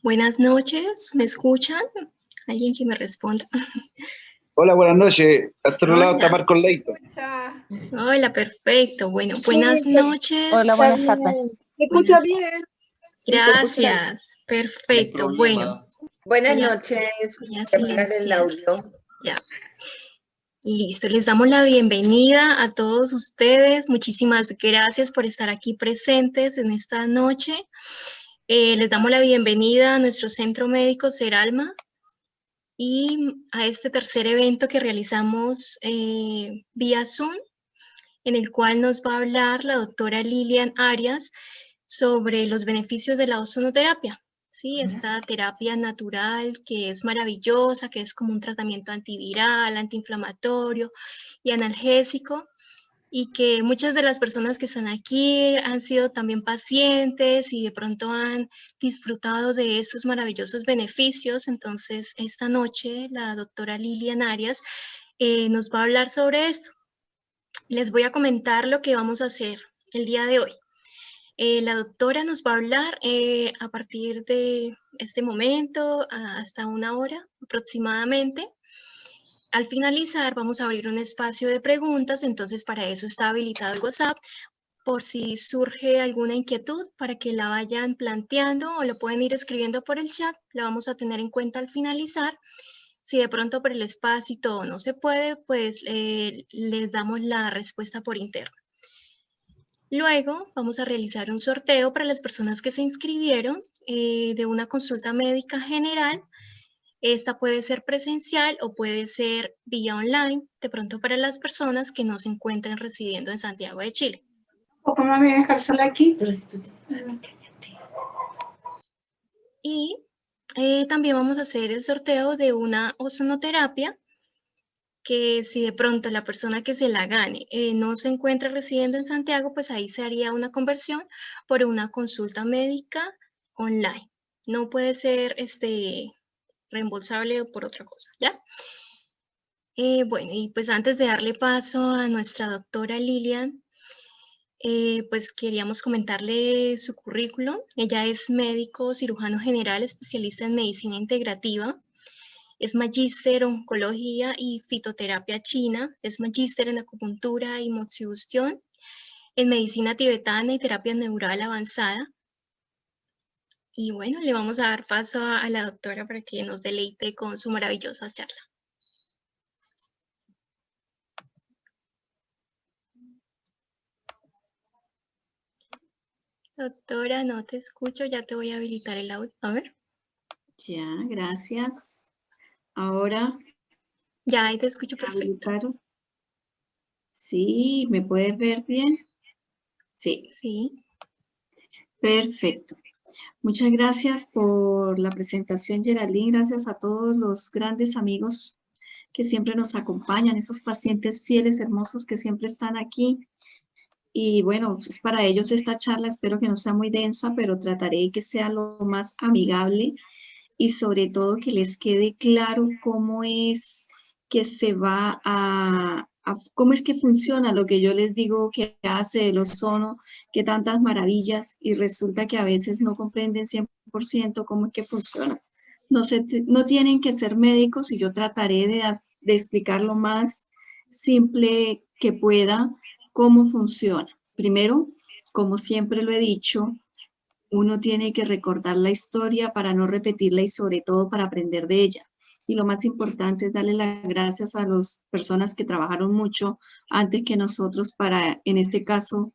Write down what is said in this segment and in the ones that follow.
Buenas noches, ¿me escuchan? ¿Alguien que me responda? Hola, buenas noches. A otro lado está Hola, Marco Leito. hola, perfecto. Bueno, buenas Sí, noches. Hola, está buenas bien. tardes. ¿Se escucha Buenas, bien? Sí, se escucha bien. gracias. Perfecto. Bueno, Buenas voy a, noches. voy a Voy a apagar el silenciar. audio. Ya, listo. Les damos la bienvenida a todos ustedes. Muchísimas gracias por estar aquí presentes en esta noche. Les damos la bienvenida a nuestro Centro Médico Seralma y a este tercer evento que realizamos vía Zoom, en el cual nos va a hablar la doctora Lilian Arias sobre los beneficios de la ozonoterapia. Sí, esta terapia natural que es maravillosa, que es como un tratamiento antiviral, antiinflamatorio y analgésico, y que muchas de las personas que están aquí han sido también pacientes y de pronto han disfrutado de estos maravillosos beneficios. Entonces, esta noche la doctora Lilian Arias nos va a hablar sobre esto. Les voy a comentar lo que vamos a hacer el día de hoy. La doctora nos va a hablar a partir de este momento hasta 1 hora aproximadamente. Al finalizar vamos a abrir un espacio de preguntas, entonces para eso está habilitado el WhatsApp, por si surge alguna inquietud para que la vayan planteando o lo pueden ir escribiendo por el chat, la vamos a tener en cuenta al finalizar. Si de pronto por el espacio y todo no se puede, pues les damos la respuesta por interno. Luego vamos a realizar un sorteo para las personas que se inscribieron de una consulta médica general. Esta puede ser presencial o puede ser vía online, de pronto para las personas que no se encuentren residiendo en Santiago de Chile. ¿Cómo me voy a dejar sola aquí? Y también vamos a hacer el sorteo de una ozonoterapia que si de pronto la persona que se la gane no se encuentra residiendo en Santiago, pues ahí se haría una conversión por una consulta médica online. No puede ser reembolsable por otra cosa, ¿ya? Bueno, y pues antes de darle paso a nuestra doctora Lilian, pues queríamos comentarle su currículum. Ella es médico cirujano general, especialista en medicina integrativa. Es magíster en oncología y fitoterapia china. Es magíster en acupuntura y moxibustión, en medicina tibetana y terapia neural avanzada. Y bueno, le vamos a dar paso a la doctora para que nos deleite con su maravillosa charla. Doctora, no te escucho, ya te voy a habilitar el audio. A ver. Ya, gracias. Ahora, Ya, ahí te escucho perfecto. habilitaron. Sí, ¿me puedes ver bien? Sí. Sí. Perfecto. Muchas gracias por la presentación, Geraldine. Gracias a todos los grandes amigos que siempre nos acompañan, esos pacientes fieles, hermosos que siempre están aquí. Y bueno, es para ellos esta charla, espero que no sea muy densa, pero trataré que sea lo más amigable y sobre todo que les quede claro cómo es que se va cómo es que funciona lo que yo les digo que hace el ozono, que tantas maravillas, y resulta que a veces no comprenden 100% cómo es que funciona. No tienen que ser médicos y yo trataré de explicar lo más simple que pueda cómo funciona. Primero, como siempre lo he dicho, uno tiene que recordar la historia para no repetirla y sobre todo para aprender de ella. Y lo más importante es darle las gracias a las personas que trabajaron mucho antes que nosotros para, en este caso,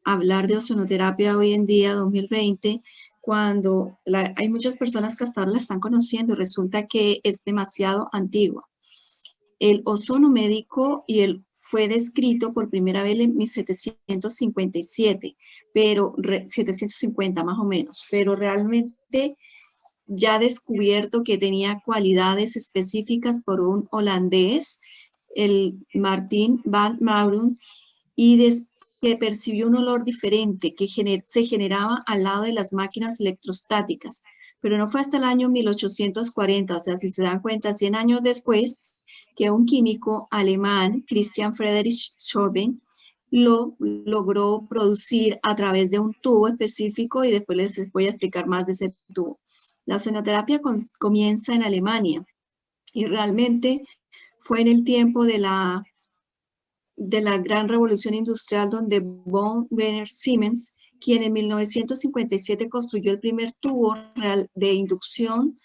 hablar de ozonoterapia hoy en día, 2020, cuando hay muchas personas que hasta ahora la están conociendo y resulta que es demasiado antigua. El ozono médico fue descrito por primera vez en 1757, pero 750 más o menos, pero realmente ya descubierto que tenía cualidades específicas por un holandés, el Martin van Maurun, y que percibió un olor diferente que se generaba al lado de las máquinas electrostáticas, pero no fue hasta el año 1840, o sea, si se dan cuenta, 100 años después, que un químico alemán, Christian Friedrich Schoben, lo logró producir a través de un tubo específico y después les voy a explicar más de ese tubo. La ozonoterapia comienza en Alemania y realmente fue en el tiempo de la gran revolución industrial donde von Werner Siemens, quien en 1957 construyó el primer tubo real de inducción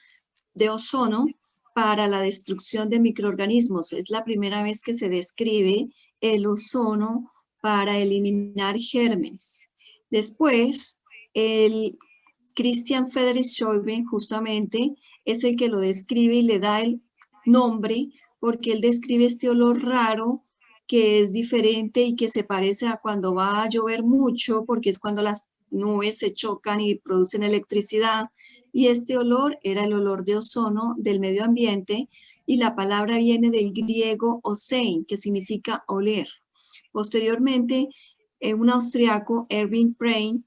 de ozono para la destrucción de microorganismos. Es la primera vez que se describe el ozono para eliminar gérmenes. Después, el Christian Friedrich Schäuble justamente es el que lo describe y le da el nombre porque él describe este olor raro que es diferente y que se parece a cuando va a llover mucho porque es cuando las nubes se chocan y producen electricidad. Y este olor era el olor de ozono del medio ambiente y la palabra viene del griego ozein, que significa oler. Posteriormente, un austriaco, Erwin Prehn,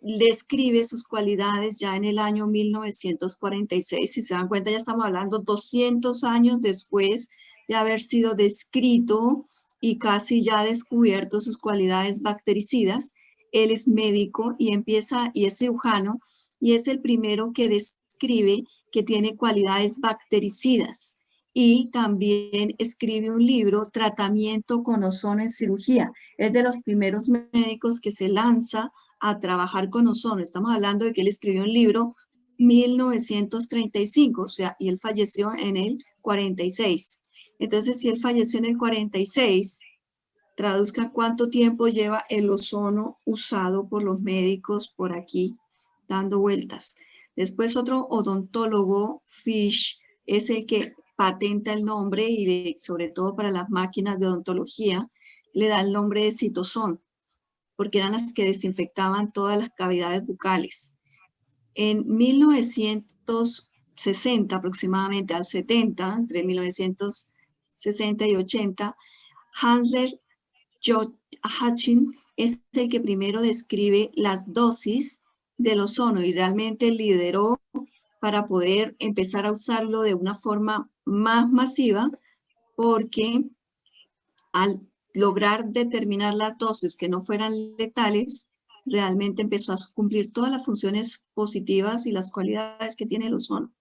describe sus cualidades ya en el año 1946. Si se dan cuenta, ya estamos hablando 200 años después de haber sido descrito y casi ya descubierto sus cualidades bactericidas. Él es médico y es cirujano y es el primero que describe que tiene cualidades bactericidas. Y también escribe un libro, Tratamiento con ozono en cirugía. Es de los primeros médicos que se lanza a trabajar con ozono. Estamos hablando de que él escribió un libro 1935, o sea, y él falleció en el 46. Entonces, si él falleció en el 46, traduzca cuánto tiempo lleva el ozono usado por los médicos por aquí, dando vueltas. Después otro odontólogo, Fish, es el que patenta el nombre y sobre todo para las máquinas de odontología, le da el nombre de citosón, porque eran las que desinfectaban todas las cavidades bucales. En 1960 aproximadamente al 70, entre 1960 y 80, Hansler Hutchins es el que primero describe las dosis del ozono y realmente lideró para poder empezar a usarlo de una forma más masiva, porque al lograr determinar las dosis que no fueran letales, realmente empezó a cumplir todas las funciones positivas y las cualidades que tiene el ozono.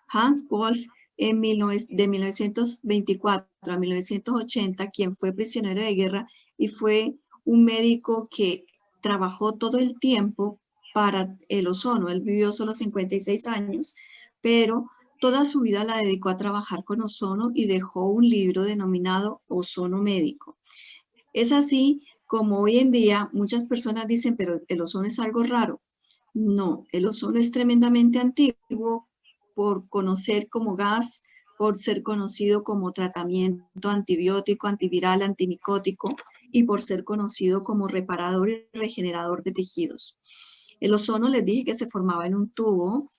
Hans Wolf, de 1924 a 1980, quien fue prisionero de guerra y fue un médico que trabajó todo el tiempo para el ozono. Él vivió solo 56 años, pero toda su vida la dedicó a trabajar con ozono y dejó un libro denominado Ozono Médico. Es así como hoy en día muchas personas dicen, pero el ozono es algo raro. No, el ozono es tremendamente antiguo por conocer como gas, por ser conocido como tratamiento antibiótico, antiviral, antimicótico y por ser conocido como reparador y regenerador de tejidos. El ozono les dije que se formaba en un tubo,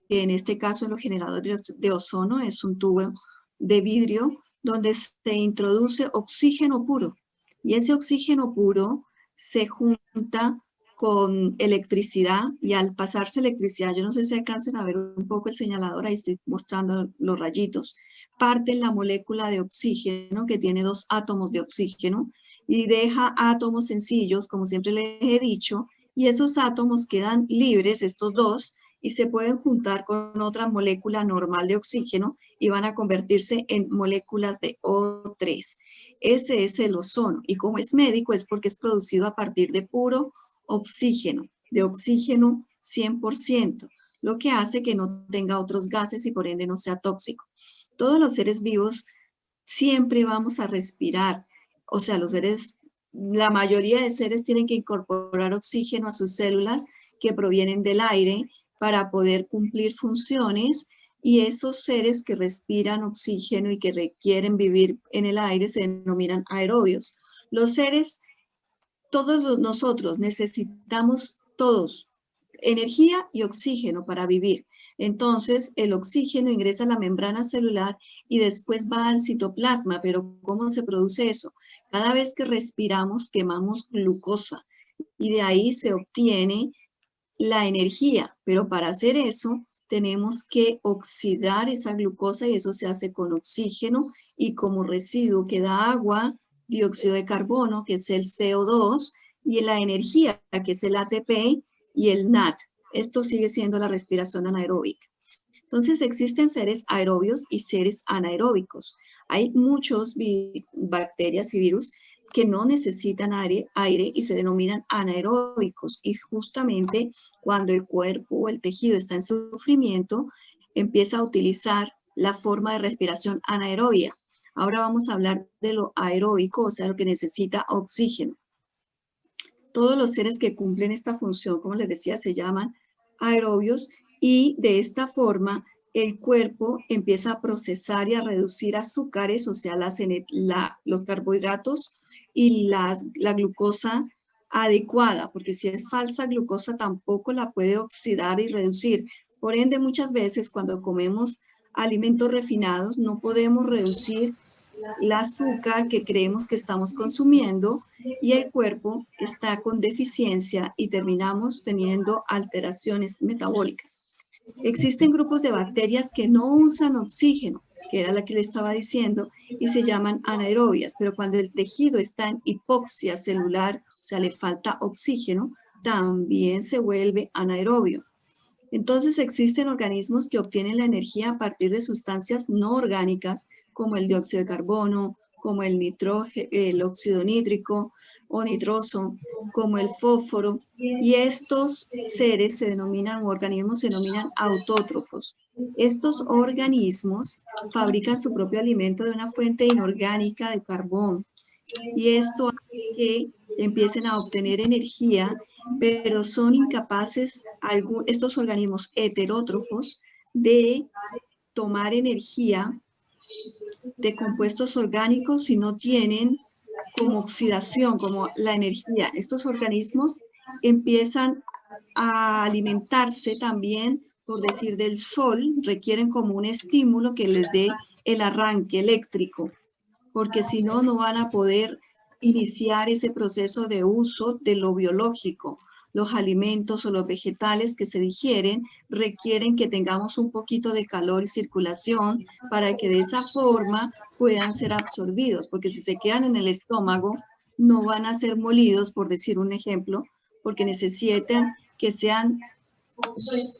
que en este caso en los generadores de ozono es un tubo de vidrio donde se introduce oxígeno puro y ese oxígeno puro se junta con electricidad y al pasarse electricidad, yo no sé si alcancen a ver un poco el señalador, ahí estoy mostrando los rayitos, parte la molécula de oxígeno que tiene 2 átomos de oxígeno y deja átomos sencillos, como siempre les he dicho, y esos átomos quedan libres, estos dos, y se pueden juntar con otra molécula normal de oxígeno y van a convertirse en moléculas de O3. Ese es el ozono y como es médico es porque es producido a partir de puro oxígeno, de oxígeno 100%, lo que hace que no tenga otros gases y por ende no sea tóxico. Todos los seres vivos siempre vamos a respirar, o sea, la mayoría de seres tienen que incorporar oxígeno a sus células que provienen del aire para poder cumplir funciones y esos seres que respiran oxígeno y que requieren vivir en el aire se denominan aerobios. Los seres, todos nosotros necesitamos todos energía y oxígeno para vivir. Entonces, el oxígeno ingresa a la membrana celular y después va al citoplasma. Pero, ¿cómo se produce eso? Cada vez que respiramos, quemamos glucosa y de ahí se obtiene la energía. Pero para hacer eso, tenemos que oxidar esa glucosa y eso se hace con oxígeno y como residuo queda agua dióxido de carbono, que es el CO2, y la energía, que es el ATP y el NAD. Esto sigue siendo la respiración anaeróbica. Entonces existen seres aerobios y seres anaeróbicos. Hay muchos bacterias y virus que no necesitan aire y se denominan anaeróbicos. Y justamente cuando el cuerpo o el tejido está en sufrimiento, empieza a utilizar la forma de respiración anaerobia. Ahora vamos a hablar de lo aeróbico, o sea, lo que necesita oxígeno. Todos los seres que cumplen esta función, como les decía, se llaman aerobios, y de esta forma el cuerpo empieza a procesar y a reducir azúcares, o sea, los carbohidratos y la glucosa adecuada, porque si es falsa glucosa tampoco la puede oxidar y reducir. Por ende, muchas veces cuando comemos alimentos refinados no podemos reducir el azúcar que creemos que estamos consumiendo y el cuerpo está con deficiencia y terminamos teniendo alteraciones metabólicas. Existen grupos de bacterias que no usan oxígeno, que era la que le estaba diciendo, y se llaman anaerobias, pero cuando el tejido está en hipoxia celular, o sea, le falta oxígeno, también se vuelve anaerobio. Entonces existen organismos que obtienen la energía a partir de sustancias no orgánicas, como el dióxido de carbono, como el óxido nítrico o nitroso, como el fósforo, y estos seres se denominan, organismos se denominan autótrofos. Estos organismos fabrican su propio alimento de una fuente inorgánica de carbón, y esto hace que empiecen a obtener energía, pero son incapaces estos organismos heterótrofos de tomar energía de compuestos orgánicos si no tienen como oxidación, como la energía. Estos organismos empiezan a alimentarse también, por decir, del sol, requieren como un estímulo que les dé el arranque eléctrico, porque si no, no van a poder iniciar ese proceso de uso de lo biológico. Los alimentos o los vegetales que se digieren requieren que tengamos un poquito de calor y circulación para que de esa forma puedan ser absorbidos, porque si se quedan en el estómago no van a ser molidos, por decir un ejemplo, porque necesitan que sean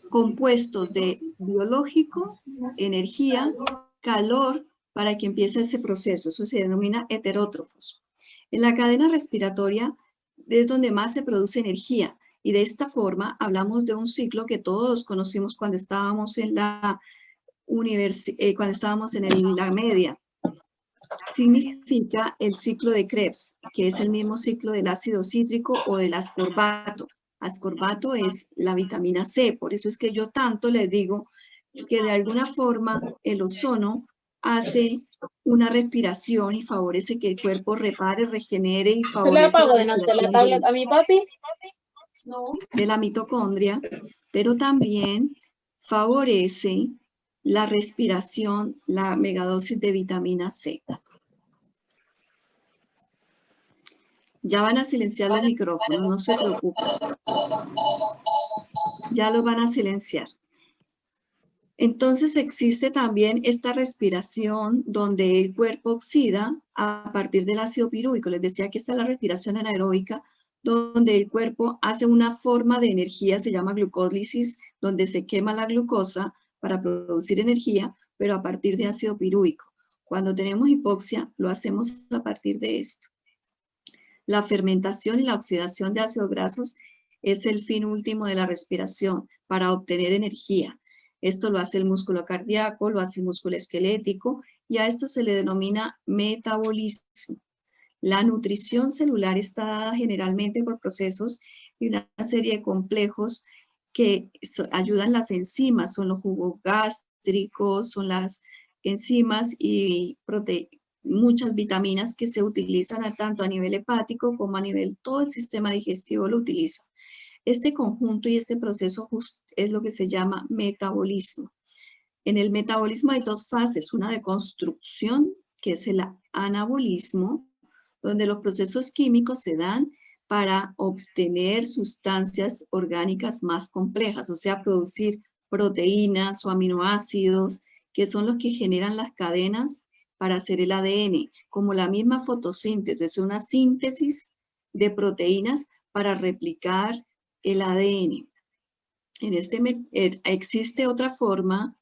compuestos de biológico, energía, calor, para que empiece ese proceso. Eso se denomina heterótrofos. En la cadena respiratoria es donde más se produce energía, y de esta forma hablamos de un ciclo que todos conocimos cuando estábamos en la cuando estábamos en la media. Significa el ciclo de Krebs, que es el mismo ciclo del ácido cítrico o del ascorbato. Ascorbato es la vitamina C, por eso es que yo tanto les digo que de alguna forma el ozono hace una respiración y favorece que el cuerpo repare, regenere y favorece ¿Se le apago delante la tablet a mi papi? De la mitocondria, pero también favorece la respiración, la megadosis de vitamina C. Ya van a silenciar los micrófonos, no se preocupen. Ya los van a silenciar. Entonces existe también esta respiración donde el cuerpo oxida a partir del ácido pirúvico. Les decía que esta es la respiración anaeróbica, donde el cuerpo hace una forma de energía, se llama glucólisis, donde se quema la glucosa para producir energía, pero a partir de ácido pirúvico. Cuando tenemos hipoxia, lo hacemos a partir de esto. La fermentación y la oxidación de ácidos grasos es el fin último de la respiración para obtener energía. Esto lo hace el músculo cardíaco, lo hace el músculo esquelético, y a esto se le denomina metabolismo. La nutrición celular está dada generalmente por procesos y una serie de complejos que ayudan las enzimas, son los jugos gástricos, son las enzimas y muchas vitaminas que se utilizan tanto a nivel hepático como a nivel, todo el sistema digestivo lo utiliza. Este conjunto y este proceso es lo que se llama metabolismo. En el metabolismo hay dos fases, una de construcción, que es el anabolismo, donde los procesos químicos se dan para obtener sustancias orgánicas más complejas, o sea, producir proteínas o aminoácidos, que son los que generan las cadenas para hacer el ADN, como la misma fotosíntesis, es una síntesis de proteínas para replicar el ADN. Existe otra forma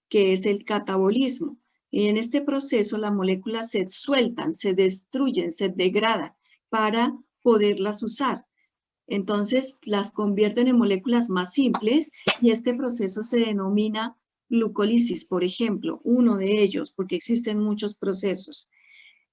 que es el catabolismo. Y en este proceso las moléculas se sueltan, se destruyen, se degradan para poderlas usar. Entonces las convierten en moléculas más simples y este proceso se denomina glucólisis, por ejemplo, uno de ellos, porque existen muchos procesos.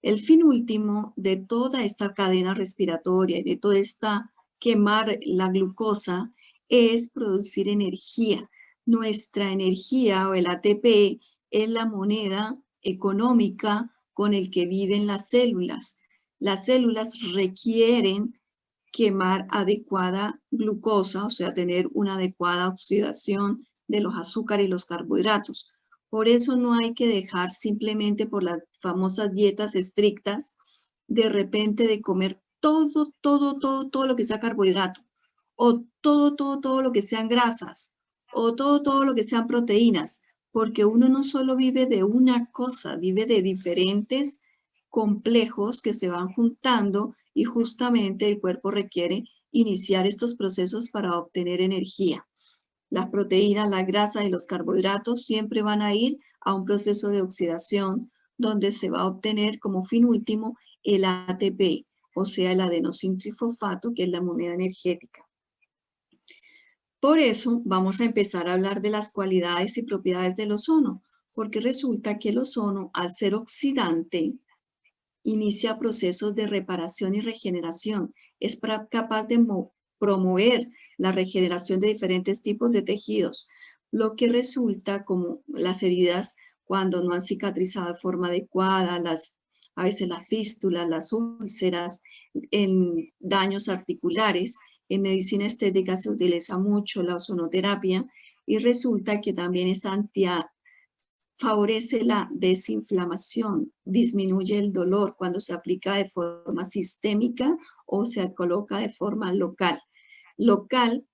El fin último de toda esta cadena respiratoria y de toda esta quemar la glucosa es producir energía. Nuestra energía o el ATP es la moneda económica con el que viven las células. Las células requieren quemar adecuada glucosa, o sea, tener una adecuada oxidación de los azúcares y los carbohidratos. Por eso no hay que dejar simplemente por las famosas dietas estrictas, de repente de comer todo lo que sea carbohidrato, o todo lo que sean grasas, o todo lo que sean proteínas, porque uno no solo vive de una cosa, vive de diferentes complejos que se van juntando y justamente el cuerpo requiere iniciar estos procesos para obtener energía. Las proteínas, la grasa y los carbohidratos siempre van a ir a un proceso de oxidación donde se va a obtener como fin último el ATP, o sea, el adenosintrifosfato, que es la moneda energética. Por eso vamos a empezar a hablar de las cualidades y propiedades del ozono, porque resulta que el ozono, al ser oxidante, inicia procesos de reparación y regeneración. Es capaz de promover la regeneración de diferentes tipos de tejidos, lo que resulta como las heridas cuando no han cicatrizado de forma adecuada, a veces las fístulas, las úlceras, en daños articulares. En medicina estética se utiliza mucho la ozonoterapia y resulta que también es favorece la desinflamación, disminuye el dolor cuando se aplica de forma sistémica o se coloca de forma local. Local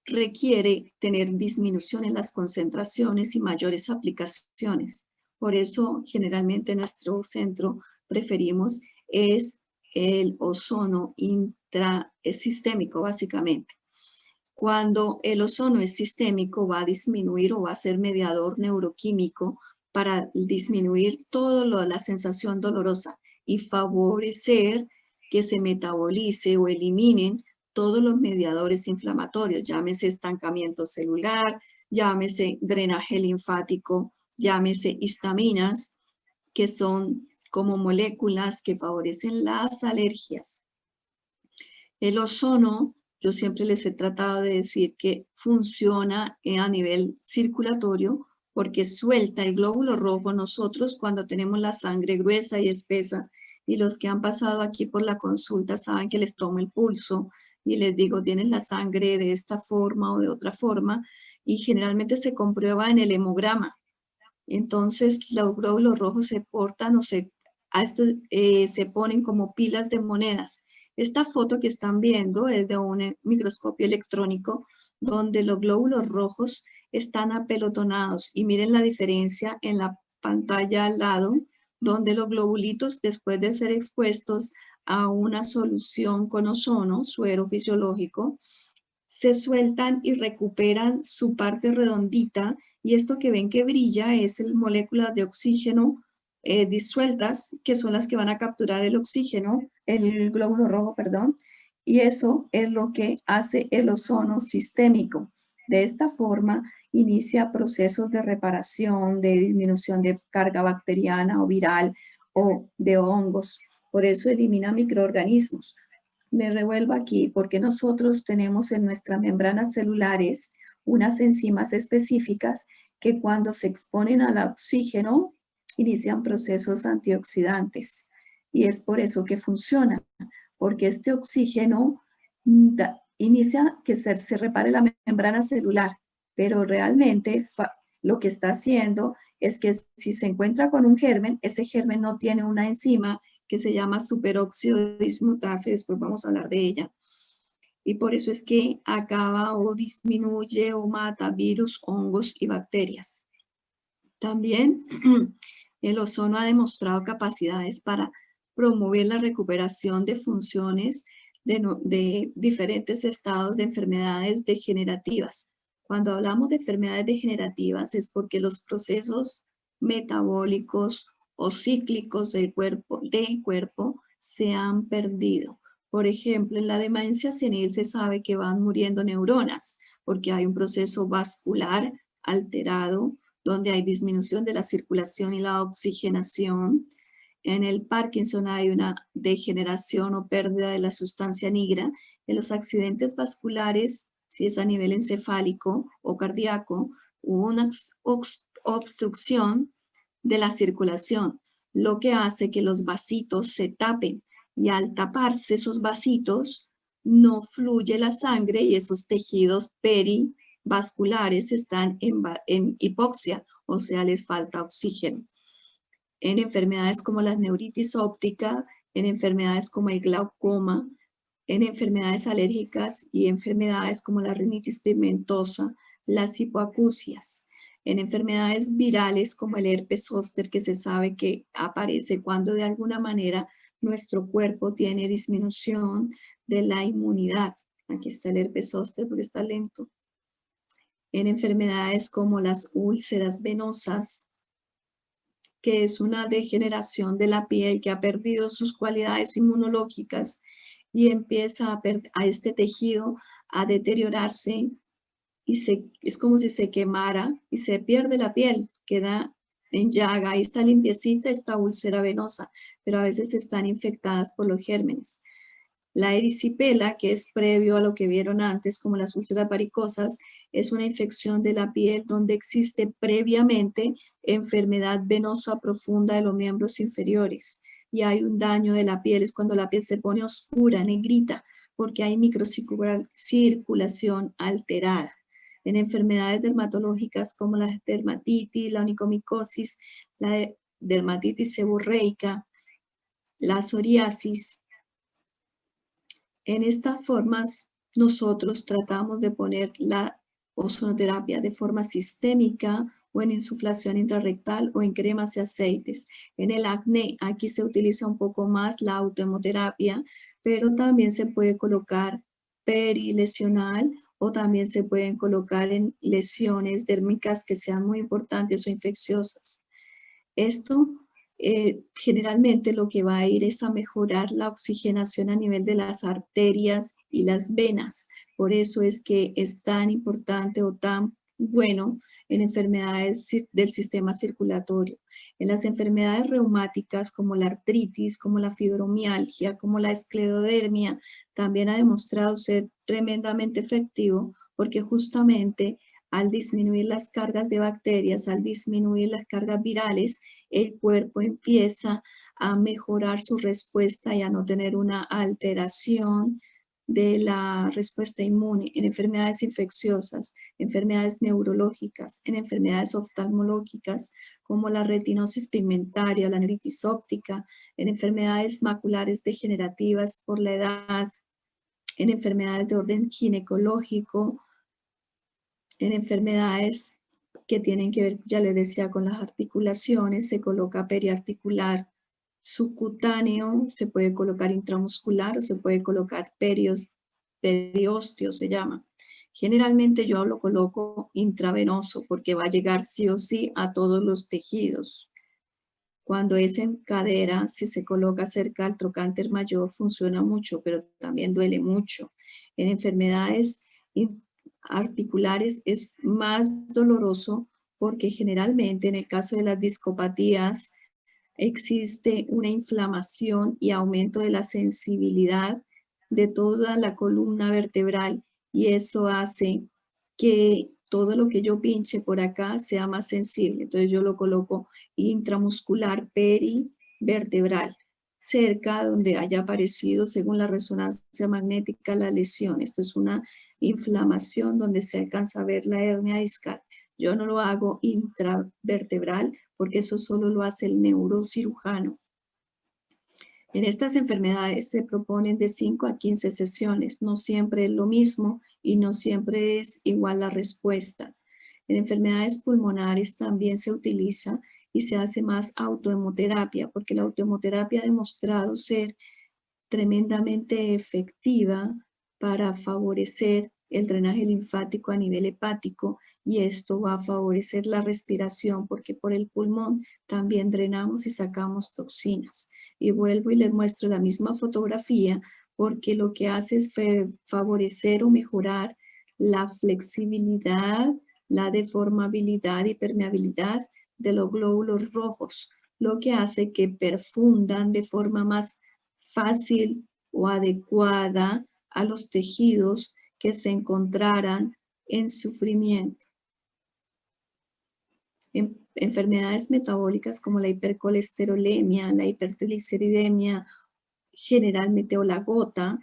requiere tener disminución en las concentraciones y mayores aplicaciones. Por eso, generalmente en nuestro centro preferimos es el ozono intrasistémico, básicamente. Cuando el ozono es sistémico, va a disminuir o va a ser mediador neuroquímico para disminuir toda la sensación dolorosa y favorecer que se metabolice o eliminen todos los mediadores inflamatorios, llámese estancamiento celular, llámese drenaje linfático, llámese histaminas, que son como moléculas que favorecen las alergias. El ozono, yo siempre les he tratado de decir que funciona a nivel circulatorio porque suelta el glóbulo rojo nosotros cuando tenemos la sangre gruesa y espesa. Y los que han pasado aquí por la consulta saben que les tomo el pulso y les digo, tienes la sangre de esta forma o de otra forma, y generalmente se comprueba en el hemograma. Entonces los glóbulos rojos se portan o se ponen como pilas de monedas. Esta foto que están viendo es de un microscopio electrónico donde los glóbulos rojos están apelotonados y miren la diferencia en la pantalla al lado, donde los globulitos, después de ser expuestos a una solución con ozono, suero fisiológico, se sueltan y recuperan su parte redondita, y esto que ven que brilla es el moléculas de oxígeno disueltas, que son las que van a capturar el oxígeno, el glóbulo rojo, perdón, y eso es lo que hace el ozono sistémico. De esta forma inicia procesos de reparación, de disminución de carga bacteriana o viral o de hongos. Por eso elimina microorganismos. Me revuelvo aquí porque nosotros tenemos en nuestras membranas celulares unas enzimas específicas que cuando se exponen al oxígeno inician procesos antioxidantes. Y es por eso que funciona, porque este oxígeno inicia que se repare la membrana celular, pero realmente lo que está haciendo es que si se encuentra con un germen, ese germen no tiene una enzima que se llama superóxido dismutasa, y después vamos a hablar de ella. Y por eso es que acaba o disminuye o mata virus, hongos y bacterias. También El ozono ha demostrado capacidades para promover la recuperación de funciones de diferentes estados de enfermedades degenerativas. Cuando hablamos de enfermedades degenerativas es porque los procesos metabólicos o cíclicos del cuerpo se han perdido. Por ejemplo, en la demencia senil se sabe que van muriendo neuronas porque hay un proceso vascular alterado donde hay disminución de la circulación y la oxigenación. En el Parkinson hay una degeneración o pérdida de la sustancia negra. En los accidentes vasculares, si es a nivel encefálico o cardíaco, hubo una obstrucción de la circulación, lo que hace que los vasitos se tapen y al taparse esos vasitos no fluye la sangre y esos tejidos perivasculares están en hipoxia, o sea, les falta oxígeno. En enfermedades como la neuritis óptica, en enfermedades como el glaucoma, en enfermedades alérgicas y enfermedades como la rinitis pigmentosa, las hipoacusias. En enfermedades virales como el herpes zóster, que se sabe que aparece cuando de alguna manera nuestro cuerpo tiene disminución de la inmunidad. Aquí está el herpes zóster porque está lento. En enfermedades como las úlceras venosas, que es una degeneración de la piel que ha perdido sus cualidades inmunológicas y empieza a este tejido a deteriorarse y es como si se quemara y se pierde la piel, queda en llaga, ahí está limpiecita esta úlcera venosa, pero a veces están infectadas por los gérmenes. La erisipela, que es previo a lo que vieron antes, como las úlceras varicosas, es una infección de la piel donde existe previamente enfermedad venosa profunda de los miembros inferiores y hay un daño de la piel, es cuando la piel se pone oscura, negrita, porque hay microcirculación alterada. En enfermedades dermatológicas como la dermatitis, la onicomicosis, la dermatitis seborreica, la psoriasis. En estas formas nosotros tratamos de poner la ozonoterapia de forma sistémica o en insuflación intrarrectal o en cremas y aceites. En el acné aquí se utiliza un poco más la autohemoterapia, pero también se puede colocar perilesional o también se pueden colocar en lesiones dérmicas que sean muy importantes o infecciosas. Esto generalmente lo que va a ir es a mejorar la oxigenación a nivel de las arterias y las venas. Por eso es que es tan importante o tan bueno en enfermedades del sistema circulatorio. En las enfermedades reumáticas como la artritis, como la fibromialgia, como la esclerodermia, también ha demostrado ser tremendamente efectivo porque justamente al disminuir las cargas de bacterias, al disminuir las cargas virales, el cuerpo empieza a mejorar su respuesta y a no tener una alteración de la respuesta inmune en enfermedades infecciosas, enfermedades neurológicas, en enfermedades oftalmológicas como la retinosis pigmentaria, la neuritis óptica, en enfermedades maculares degenerativas por la edad, en enfermedades de orden ginecológico, en enfermedades que tienen que ver, ya les decía, con las articulaciones, se coloca periarticular subcutáneo, se puede colocar intramuscular o se puede colocar periósteo, se llama. Generalmente yo lo coloco intravenoso porque va a llegar sí o sí a todos los tejidos. Cuando es en cadera, si se coloca cerca al trocánter mayor, funciona mucho, pero también duele mucho. En enfermedades articulares es más doloroso porque generalmente en el caso de las discopatías existe una inflamación y aumento de la sensibilidad de toda la columna vertebral y eso hace que todo lo que yo pinche por acá sea más sensible. Entonces yo lo coloco intramuscular perivertebral, cerca donde haya aparecido según la resonancia magnética la lesión. Esto es una inflamación donde se alcanza a ver la hernia discal. Yo no lo hago intravertebral porque eso solo lo hace el neurocirujano. En estas enfermedades se proponen de 5 a 15 sesiones. No siempre es lo mismo y no siempre es igual la respuesta. En enfermedades pulmonares también se utiliza y se hace más autohemoterapia, porque la autohemoterapia ha demostrado ser tremendamente efectiva para favorecer el drenaje linfático a nivel hepático, y esto va a favorecer la respiración porque por el pulmón también drenamos y sacamos toxinas. Y vuelvo y les muestro la misma fotografía porque lo que hace es favorecer o mejorar la flexibilidad, la deformabilidad y permeabilidad de los glóbulos rojos, lo que hace que perfundan de forma más fácil o adecuada a los tejidos que se encontraran en sufrimiento. Enfermedades metabólicas como la hipercolesterolemia, la hipertrigliceridemia, generalmente o la gota,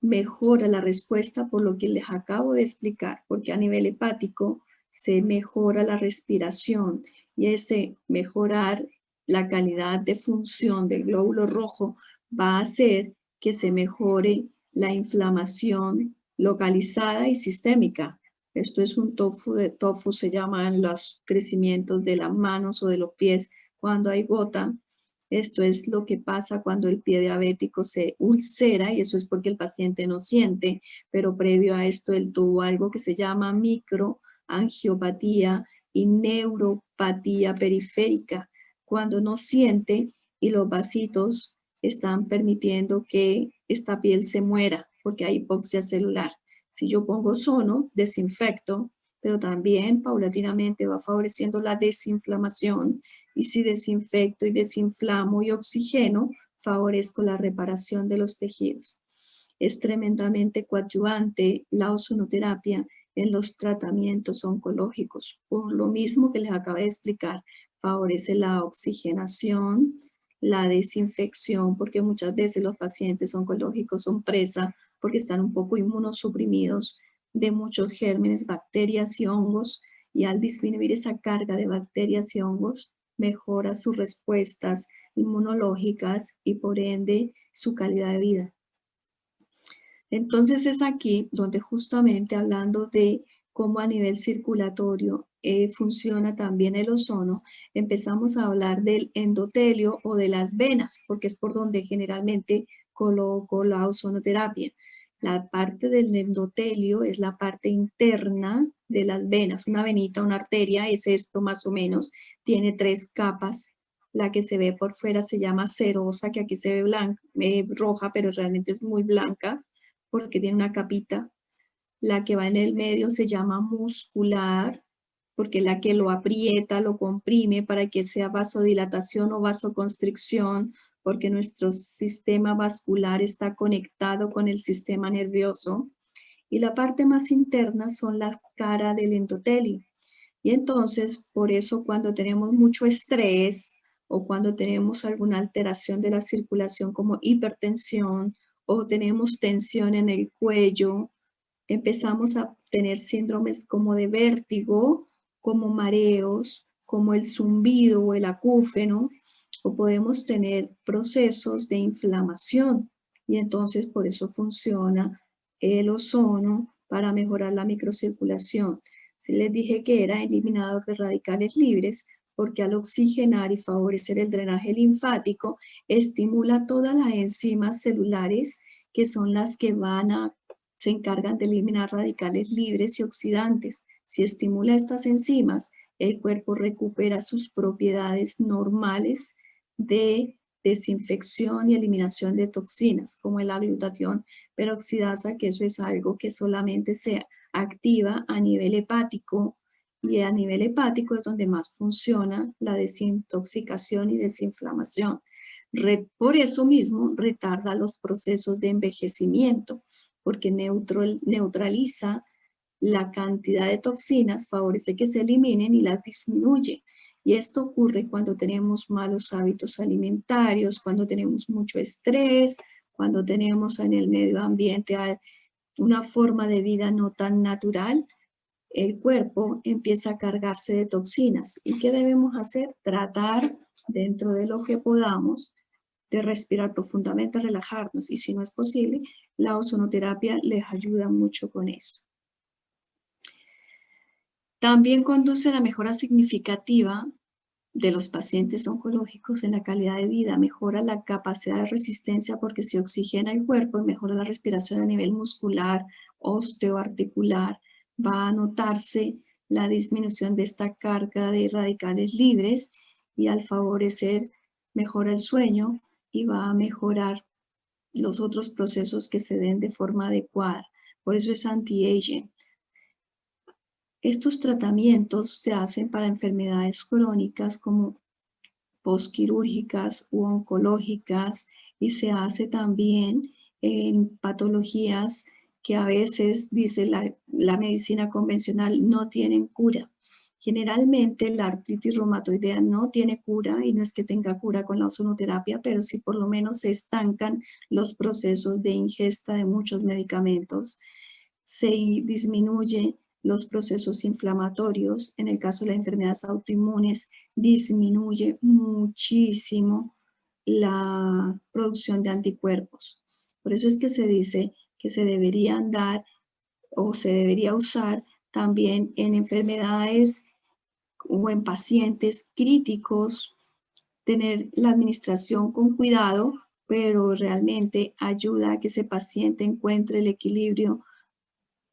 mejora la respuesta por lo que les acabo de explicar, porque a nivel hepático se mejora la respiración y ese mejorar la calidad de función del glóbulo rojo va a hacer que se mejore la inflamación localizada y sistémica. Esto es un tofu, de tofu se llaman los crecimientos de las manos o de los pies cuando hay gota. Esto es lo que pasa cuando el pie diabético se ulcera y eso es porque el paciente no siente, pero previo a esto él tuvo algo que se llama microangiopatía y neuropatía periférica, cuando no siente y los vasitos están permitiendo que esta piel se muera porque hay hipoxia celular. Si yo pongo ozono, desinfecto, pero también paulatinamente va favoreciendo la desinflamación. Y si desinfecto y desinflamo y oxigeno, favorezco la reparación de los tejidos. Es tremendamente coadyuvante la ozonoterapia en los tratamientos oncológicos. Por lo mismo que les acabé de explicar, favorece la oxigenación, la desinfección, porque muchas veces los pacientes oncológicos son presa porque están un poco inmunosuprimidos de muchos gérmenes, bacterias y hongos, y al disminuir esa carga de bacterias y hongos, mejora sus respuestas inmunológicas y por ende su calidad de vida. Entonces es aquí donde justamente hablando de cómo a nivel circulatorio funciona también el ozono, empezamos a hablar del endotelio o de las venas, porque es por donde generalmente coloco la ozonoterapia. La parte del endotelio es la parte interna de las venas. Una venita, una arteria, es esto más o menos. Tiene 3 capas. La que se ve por fuera se llama serosa, que aquí se ve blanca, roja, pero realmente es muy blanca porque tiene una capita. La que va en el medio se llama muscular, porque la que lo aprieta, lo comprime para que sea vasodilatación o vasoconstricción, porque nuestro sistema vascular está conectado con el sistema nervioso. Y la parte más interna son las caras del endotelio. Y entonces, por eso cuando tenemos mucho estrés o cuando tenemos alguna alteración de la circulación como hipertensión o tenemos tensión en el cuello, empezamos a tener síndromes como de vértigo, como mareos, como el zumbido o el acúfeno, o podemos tener procesos de inflamación. Y entonces por eso funciona el ozono para mejorar la microcirculación. Si les dije que era eliminador de radicales libres, porque al oxigenar y favorecer el drenaje linfático, estimula todas las enzimas celulares que son las que se encargan de eliminar radicales libres y oxidantes. Si estimula estas enzimas, el cuerpo recupera sus propiedades normales de desinfección y eliminación de toxinas, como la glutatión peroxidasa, que eso es algo que solamente se activa a nivel hepático, y a nivel hepático es donde más funciona la desintoxicación y desinflamación. Por eso mismo retarda los procesos de envejecimiento, porque neutraliza la cantidad de toxinas, favorece que se eliminen y las disminuye. Y esto ocurre cuando tenemos malos hábitos alimentarios, cuando tenemos mucho estrés, cuando tenemos en el medio ambiente una forma de vida no tan natural. El cuerpo empieza a cargarse de toxinas. ¿Y qué debemos hacer? Tratar, dentro de lo que podamos, de respirar profundamente, relajarnos. Y si no es posible, la ozonoterapia les ayuda mucho con eso. También conduce a la mejora significativa de los pacientes oncológicos en la calidad de vida, mejora la capacidad de resistencia porque se oxigena el cuerpo y mejora la respiración a nivel muscular, osteoarticular. Va a notarse la disminución de esta carga de radicales libres y al favorecer mejora el sueño y va a mejorar los otros procesos que se den de forma adecuada. Por eso es anti-aging. Estos tratamientos se hacen para enfermedades crónicas como postquirúrgicas u oncológicas y se hace también en patologías que a veces, dice la medicina convencional, no tienen cura. Generalmente la artritis reumatoidea no tiene cura y no es que tenga cura con la ozonoterapia, pero sí por lo menos se estancan los procesos de ingesta de muchos medicamentos. Se disminuye los procesos inflamatorios. En el caso de las enfermedades autoinmunes, disminuye muchísimo la producción de anticuerpos. Por eso es que se dice que se deberían dar o se debería usar también en enfermedades o en pacientes críticos, tener la administración con cuidado, pero realmente ayuda a que ese paciente encuentre el equilibrio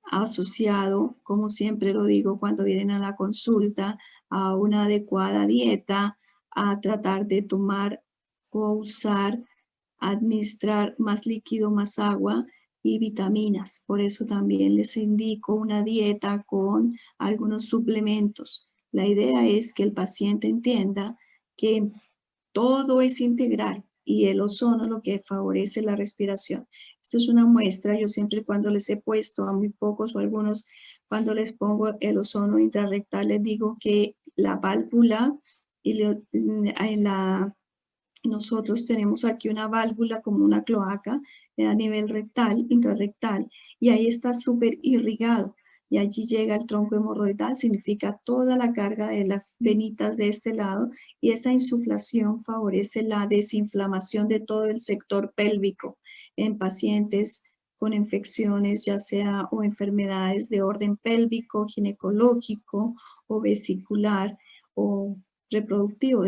asociado, como siempre lo digo cuando vienen a la consulta, a una adecuada dieta, a tratar de tomar o usar, administrar más líquido, más agua y vitaminas. Por eso también les indico una dieta con algunos suplementos. La idea es que el paciente entienda que todo es integral y el ozono lo que favorece la respiración. Esto es una muestra, yo siempre cuando les he puesto a muy pocos o algunos, cuando les pongo el ozono intrarrectal, les digo que la válvula, nosotros tenemos aquí una válvula como una cloaca a nivel rectal, intrarrectal, y ahí está súper irrigado. Y allí llega el tronco hemorroidal, significa toda la carga de las venitas de este lado, y esa insuflación favorece la desinflamación de todo el sector pélvico en pacientes con infecciones, ya sea o enfermedades de orden pélvico, ginecológico o vesicular o reproductivo,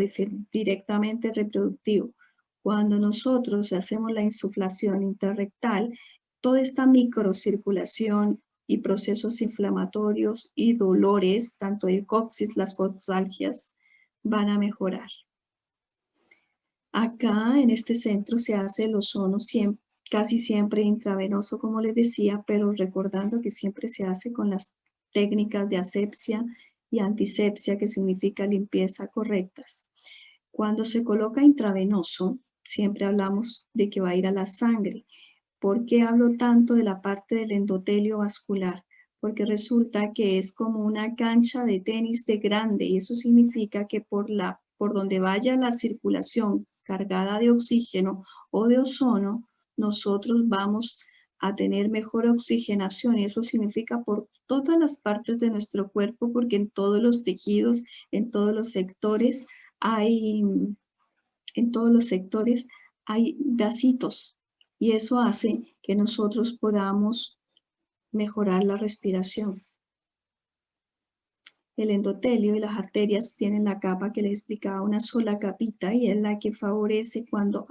directamente reproductivo. Cuando nosotros hacemos la insuflación intrarrectal, toda esta microcirculación y procesos inflamatorios y dolores, tanto el coxis, las coxalgias, van a mejorar. Acá en este centro se hace el ozono casi siempre intravenoso, como les decía, pero recordando que siempre se hace con las técnicas de asepsia y antisepsia, que significa limpieza correctas. Cuando se coloca intravenoso, siempre hablamos de que va a ir a la sangre. ¿Por qué hablo tanto de la parte del endotelio vascular? Porque resulta que es como una cancha de tenis de grande y eso significa que por donde vaya la circulación cargada de oxígeno o de ozono, nosotros vamos a tener mejor oxigenación y eso significa por todas las partes de nuestro cuerpo, porque en todos los tejidos, en todos los sectores hay vasitos y eso hace que nosotros podamos mejorar la respiración. El endotelio y las arterias tienen la capa que les explicaba, una sola capita, y es la que favorece cuando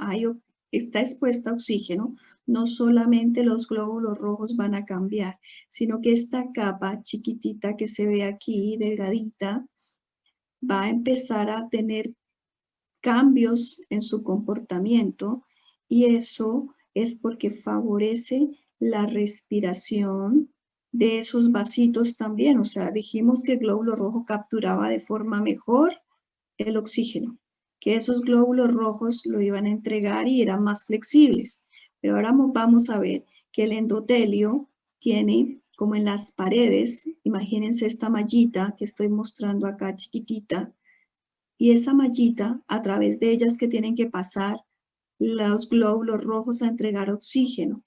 está expuesta a oxígeno. No solamente los glóbulos rojos van a cambiar, sino que esta capa chiquitita que se ve aquí, delgadita, va a empezar a tener cambios en su comportamiento y eso es porque favorece la respiración de esos vasitos también. O sea, dijimos que el glóbulo rojo capturaba de forma mejor el oxígeno, que esos glóbulos rojos lo iban a entregar y eran más flexibles. Pero ahora vamos a ver que el endotelio tiene, como en las paredes, imagínense esta mallita que estoy mostrando acá chiquitita, y esa mallita, a través de ellas que tienen que pasar los glóbulos rojos a entregar oxígeno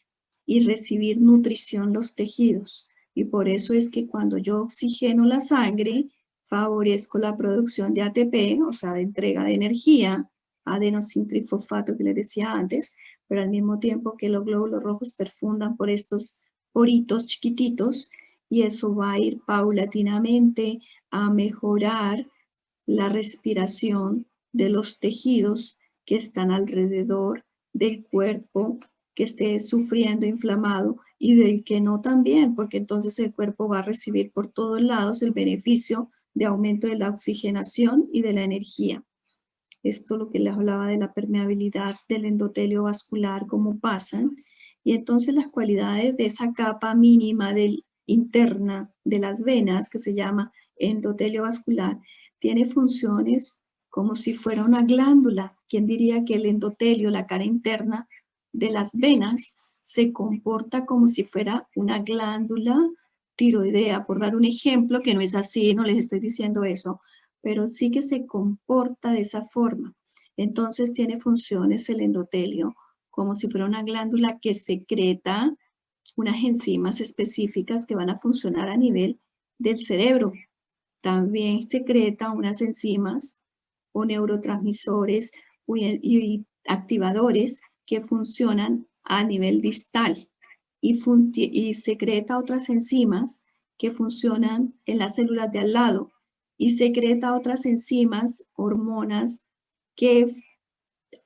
y recibir nutrición los tejidos. Y por eso es que cuando yo oxigeno la sangre, favorezco la producción de ATP, o sea, de entrega de energía, adenosintrifosfato que les decía antes, pero al mismo tiempo que los glóbulos rojos perfundan por estos poritos chiquititos y eso va a ir paulatinamente a mejorar la respiración de los tejidos que están alrededor del cuerpo que esté sufriendo inflamado y del que no también, porque entonces el cuerpo va a recibir por todos lados el beneficio de aumento de la oxigenación y de la energía. Esto es lo que les hablaba de la permeabilidad del endotelio vascular, cómo pasan. Y entonces las cualidades de esa capa mínima interna de las venas, que se llama endotelio vascular, tiene funciones como si fuera una glándula. ¿Quién diría que el endotelio, la cara interna de las venas, se comporta como si fuera una glándula tiroidea? Por dar un ejemplo, que no es así, no les estoy diciendo eso, pero sí que se comporta de esa forma. Entonces tiene funciones el endotelio como si fuera una glándula que secreta unas enzimas específicas que van a funcionar a nivel del cerebro. También secreta unas enzimas o neurotransmisores y activadores que funcionan a nivel distal y secreta otras enzimas que funcionan en las células de al lado y secreta otras enzimas, hormonas que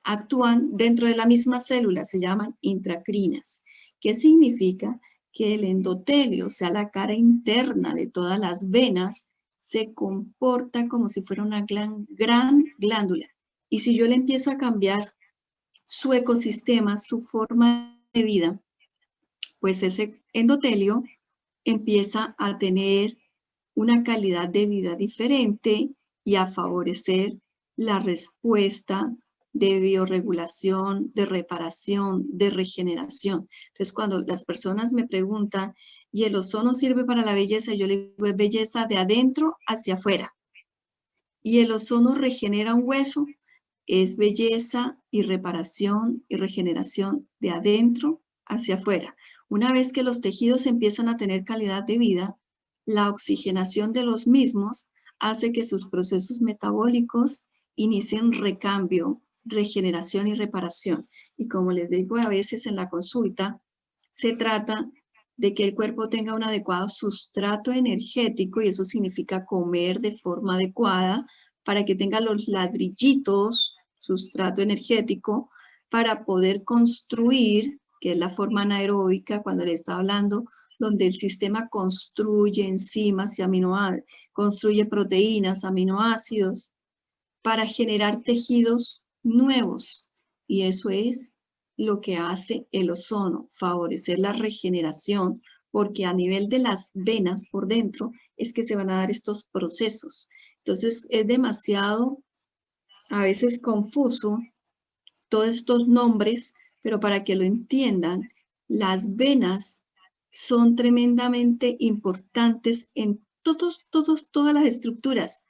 actúan dentro de la misma célula, se llaman intracrinas. ¿Qué significa? Que el endotelio, o sea, la cara interna de todas las venas, se comporta como si fuera una gran glándula. Y si yo le empiezo a cambiar su ecosistema, su forma de vida, pues ese endotelio empieza a tener una calidad de vida diferente y a favorecer la respuesta de biorregulación, de reparación, de regeneración. Entonces, cuando las personas me preguntan, ¿y el ozono sirve para la belleza? Yo le digo, es belleza de adentro hacia afuera. ¿Y el ozono regenera un hueso? Es belleza y reparación y regeneración de adentro hacia afuera. Una vez que los tejidos empiezan a tener calidad de vida, la oxigenación de los mismos hace que sus procesos metabólicos inicien recambio, regeneración y reparación. Y como les digo a veces en la consulta, se trata de que el cuerpo tenga un adecuado sustrato energético, y eso significa comer de forma adecuada para que tenga los ladrillitos, sustrato energético, para poder construir, que es la forma anaeróbica cuando le estaba hablando, donde el sistema construye enzimas y aminoácidos, construye proteínas, aminoácidos, para generar tejidos nuevos. Y eso es lo que hace el ozono, favorecer la regeneración, porque a nivel de las venas por dentro es que se van a dar estos procesos. Entonces es demasiado a veces confuso todos estos nombres, pero para que lo entiendan, las venas son tremendamente importantes en todas las estructuras,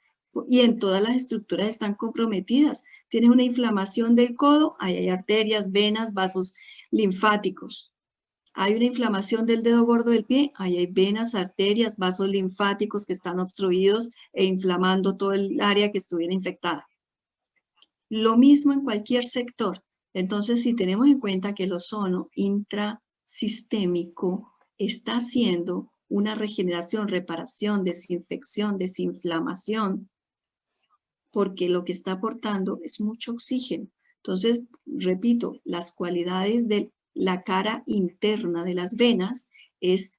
y en todas las estructuras están comprometidas. Tienes una inflamación del codo, ahí hay arterias, venas, vasos linfáticos. Hay una inflamación del dedo gordo del pie, ahí hay venas, arterias, vasos linfáticos que están obstruidos e inflamando todo el área que estuviera infectada. Lo mismo en cualquier sector. Entonces, si tenemos en cuenta que el ozono intrasistémico está haciendo una regeneración, reparación, desinfección, desinflamación, porque lo que está aportando es mucho oxígeno. Entonces, repito, las cualidades de la cara interna de las venas es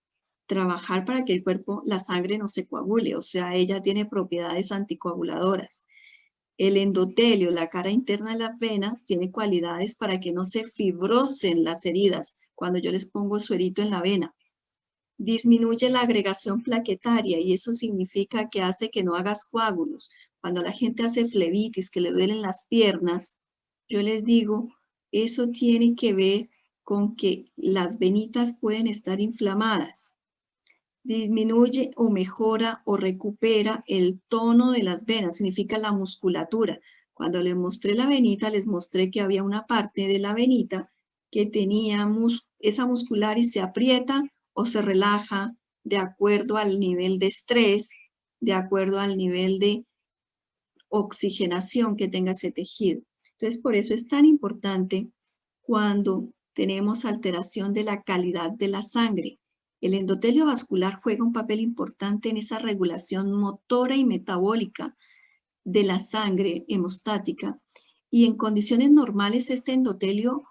trabajar para que el cuerpo, la sangre no se coagule, o sea, ella tiene propiedades anticoaguladoras. El endotelio, la cara interna de las venas, tiene cualidades para que no se fibrosen las heridas cuando yo les pongo suerito en la vena. Disminuye la agregación plaquetaria y eso significa que hace que no hagas coágulos. Cuando la gente hace flebitis, que le duelen las piernas, yo les digo, eso tiene que ver con que las venitas pueden estar inflamadas. Disminuye o mejora o recupera el tono de las venas, significa la musculatura. Cuando les mostré la venita, les mostré que había una parte de la venita que tenía esa muscular y se aprieta o se relaja de acuerdo al nivel de estrés, de acuerdo al nivel de oxigenación que tenga ese tejido. Entonces, por eso es tan importante cuando tenemos alteración de la calidad de la sangre. El endotelio vascular juega un papel importante en esa regulación motora y metabólica de la sangre hemostática, y en condiciones normales este endotelio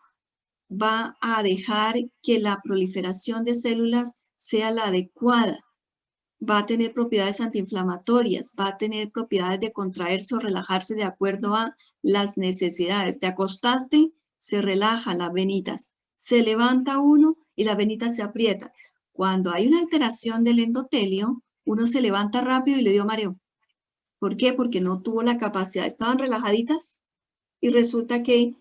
va a dejar que la proliferación de células sea la adecuada. Va a tener propiedades antiinflamatorias, va a tener propiedades de contraerse o relajarse de acuerdo a las necesidades. Te acostaste, se relajan las venitas. Se levanta uno y las venitas se aprietan. Cuando hay una alteración del endotelio, uno se levanta rápido y le dio mareo. ¿Por qué? Porque no tuvo la capacidad. Estaban relajaditas y resulta que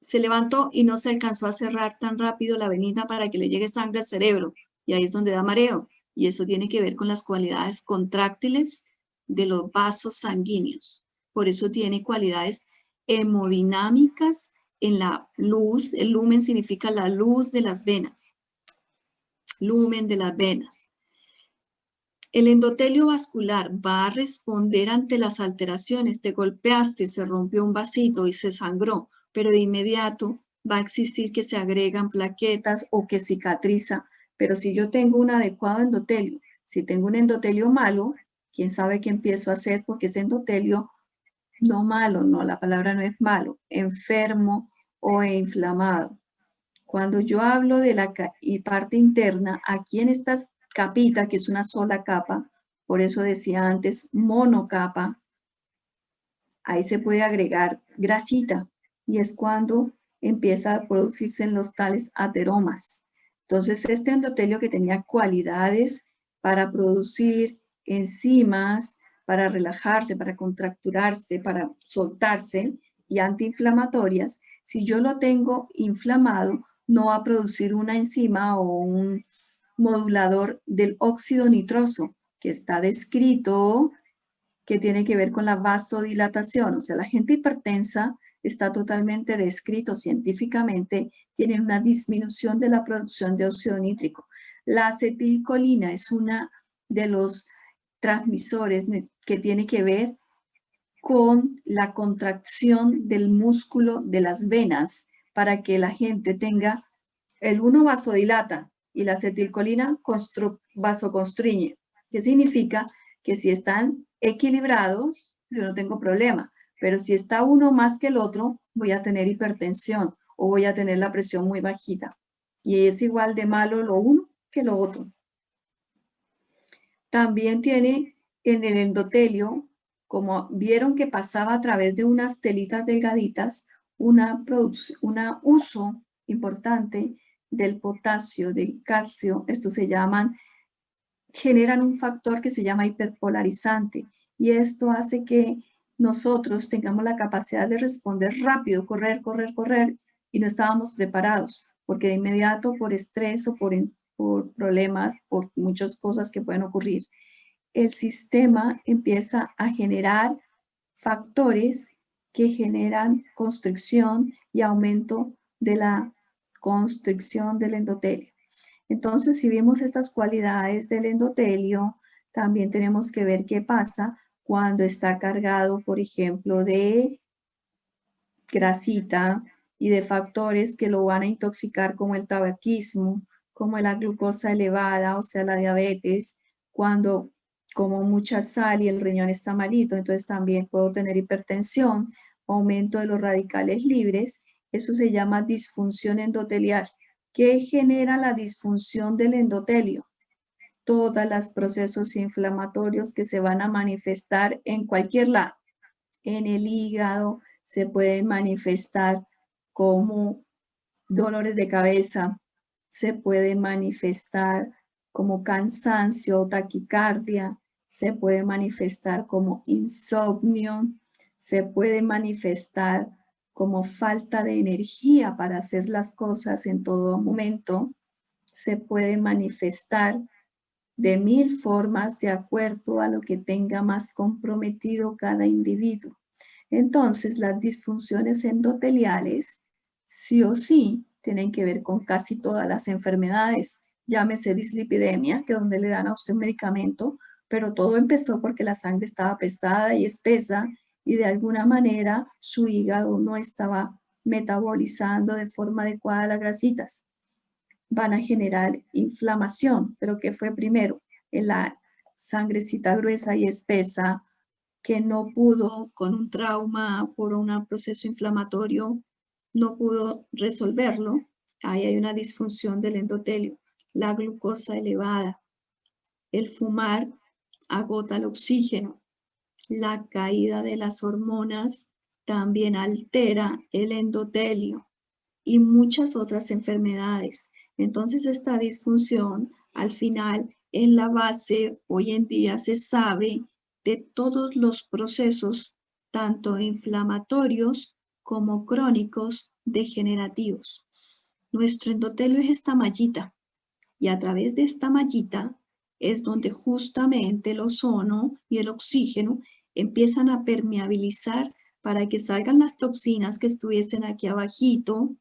se levantó y no se alcanzó a cerrar tan rápido la venita para que le llegue sangre al cerebro. Y ahí es donde da mareo. Y eso tiene que ver con las cualidades contráctiles de los vasos sanguíneos. Por eso tiene cualidades hemodinámicas en la luz. El lumen significa la luz de las venas. Lumen de las venas. El endotelio vascular va a responder ante las alteraciones. Te golpeaste, se rompió un vasito y se sangró, pero de inmediato va a existir que se agregan plaquetas o que cicatriza. Pero si yo tengo un adecuado endotelio, si tengo un endotelio malo, quién sabe qué empiezo a hacer, porque ese endotelio no malo, no, la palabra no es malo, enfermo o inflamado. Cuando yo hablo de la parte interna, aquí en esta capita, que es una sola capa, por eso decía antes monocapa, ahí se puede agregar grasita y es cuando empieza a producirse en los tales ateromas. Entonces este endotelio que tenía cualidades para producir enzimas, para relajarse, para contracturarse, para soltarse y antiinflamatorias, si yo lo tengo inflamado, no va a producir una enzima o un modulador del óxido nitroso, que está descrito, que tiene que ver con la vasodilatación. O sea, la gente hipertensa está totalmente descrito científicamente, tiene una disminución de la producción de óxido nítrico. La acetilcolina es una de los transmisores que tiene que ver con la contracción del músculo de las venas para que la gente tenga, el uno vasodilata y la acetilcolina vasoconstriñe. ¿Qué significa? Que si están equilibrados, yo no tengo problema, pero si está uno más que el otro, voy a tener hipertensión o voy a tener la presión muy bajita. Y es igual de malo lo uno que lo otro. También tiene en el endotelio, como vieron que pasaba a través de unas telitas delgaditas, un uso importante del potasio, del calcio. Estos se llaman, generan un factor que se llama hiperpolarizante y esto hace que nosotros tengamos la capacidad de responder rápido, correr y no estábamos preparados porque de inmediato por estrés o por problemas, por muchas cosas que pueden ocurrir, el sistema empieza a generar factores que generan constricción y aumento de la constricción del endotelio. Entonces, si vemos estas cualidades del endotelio, también tenemos que ver qué pasa cuando está cargado, por ejemplo, de grasita y de factores que lo van a intoxicar como el tabaquismo, como la glucosa elevada, o sea, la diabetes, cuando como mucha sal y el riñón está malito, entonces también puedo tener hipertensión, aumento de los radicales libres. Eso se llama disfunción endotelial. ¿Qué genera la disfunción del endotelio? Todos los procesos inflamatorios que se van a manifestar en cualquier lado. En el hígado se pueden manifestar como dolores de cabeza, se puede manifestar como cansancio, taquicardia, se puede manifestar como insomnio, se puede manifestar como falta de energía para hacer las cosas en todo momento, se puede manifestar de 1000 formas de acuerdo a lo que tenga más comprometido cada individuo. Entonces, las disfunciones endoteliales, sí o sí, tienen que ver con casi todas las enfermedades. Llámese dislipidemia, que es donde le dan a usted un medicamento, pero todo empezó porque la sangre estaba pesada y espesa y de alguna manera su hígado no estaba metabolizando de forma adecuada las grasitas. Van a generar inflamación, pero ¿qué fue primero? En la sangrecita gruesa y espesa, que no pudo, con un trauma por un proceso inflamatorio, no pudo resolverlo, ahí hay una disfunción del endotelio, la glucosa elevada, el fumar agota el oxígeno, la caída de las hormonas también altera el endotelio y muchas otras enfermedades. Entonces esta disfunción al final en la base hoy en día se sabe de todos los procesos tanto inflamatorios como crónicos degenerativos. Nuestro endotelio es esta mallita y a través de esta mallita es donde justamente el ozono y el oxígeno empiezan a permeabilizar para que salgan las toxinas que estuviesen aquí abajito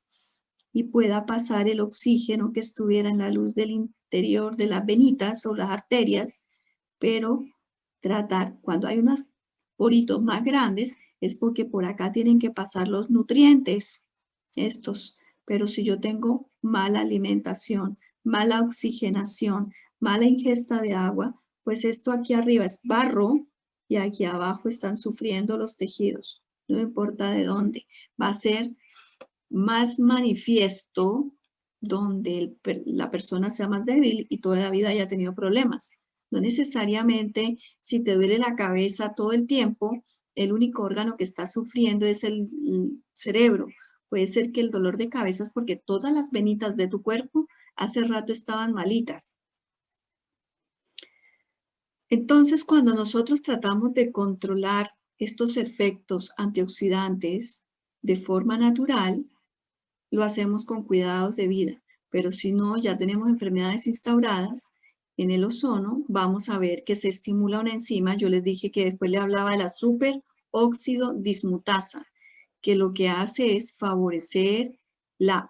y pueda pasar el oxígeno que estuviera en la luz del interior de las venitas o las arterias, pero tratar, cuando hay unos poritos más grandes, es porque por acá tienen que pasar los nutrientes, estos. Pero si yo tengo mala alimentación, mala oxigenación, mala ingesta de agua, pues esto aquí arriba es barro y aquí abajo están sufriendo los tejidos. No importa de dónde, va a ser más manifiesto donde la persona sea más débil y toda la vida haya tenido problemas. No necesariamente si te duele la cabeza todo el tiempo, el único órgano que está sufriendo es el cerebro. Puede ser que el dolor de cabeza es porque todas las venitas de tu cuerpo hace rato estaban malitas. Entonces, cuando nosotros tratamos de controlar estos efectos antioxidantes de forma natural, lo hacemos con cuidados de vida, pero si no, ya tenemos enfermedades instauradas en el ozono, vamos a ver que se estimula una enzima, yo les dije que después le hablaba de la superóxido dismutasa, que lo que hace es favorecer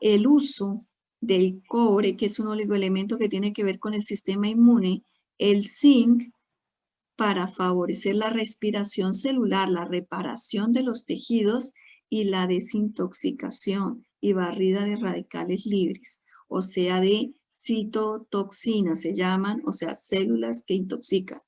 el uso del cobre, que es un oligoelemento que tiene que ver con el sistema inmune, el zinc, para favorecer la respiración celular, la reparación de los tejidos y la desintoxicación y barrida de radicales libres, o sea, de citotoxinas se llaman, o sea, células que intoxican.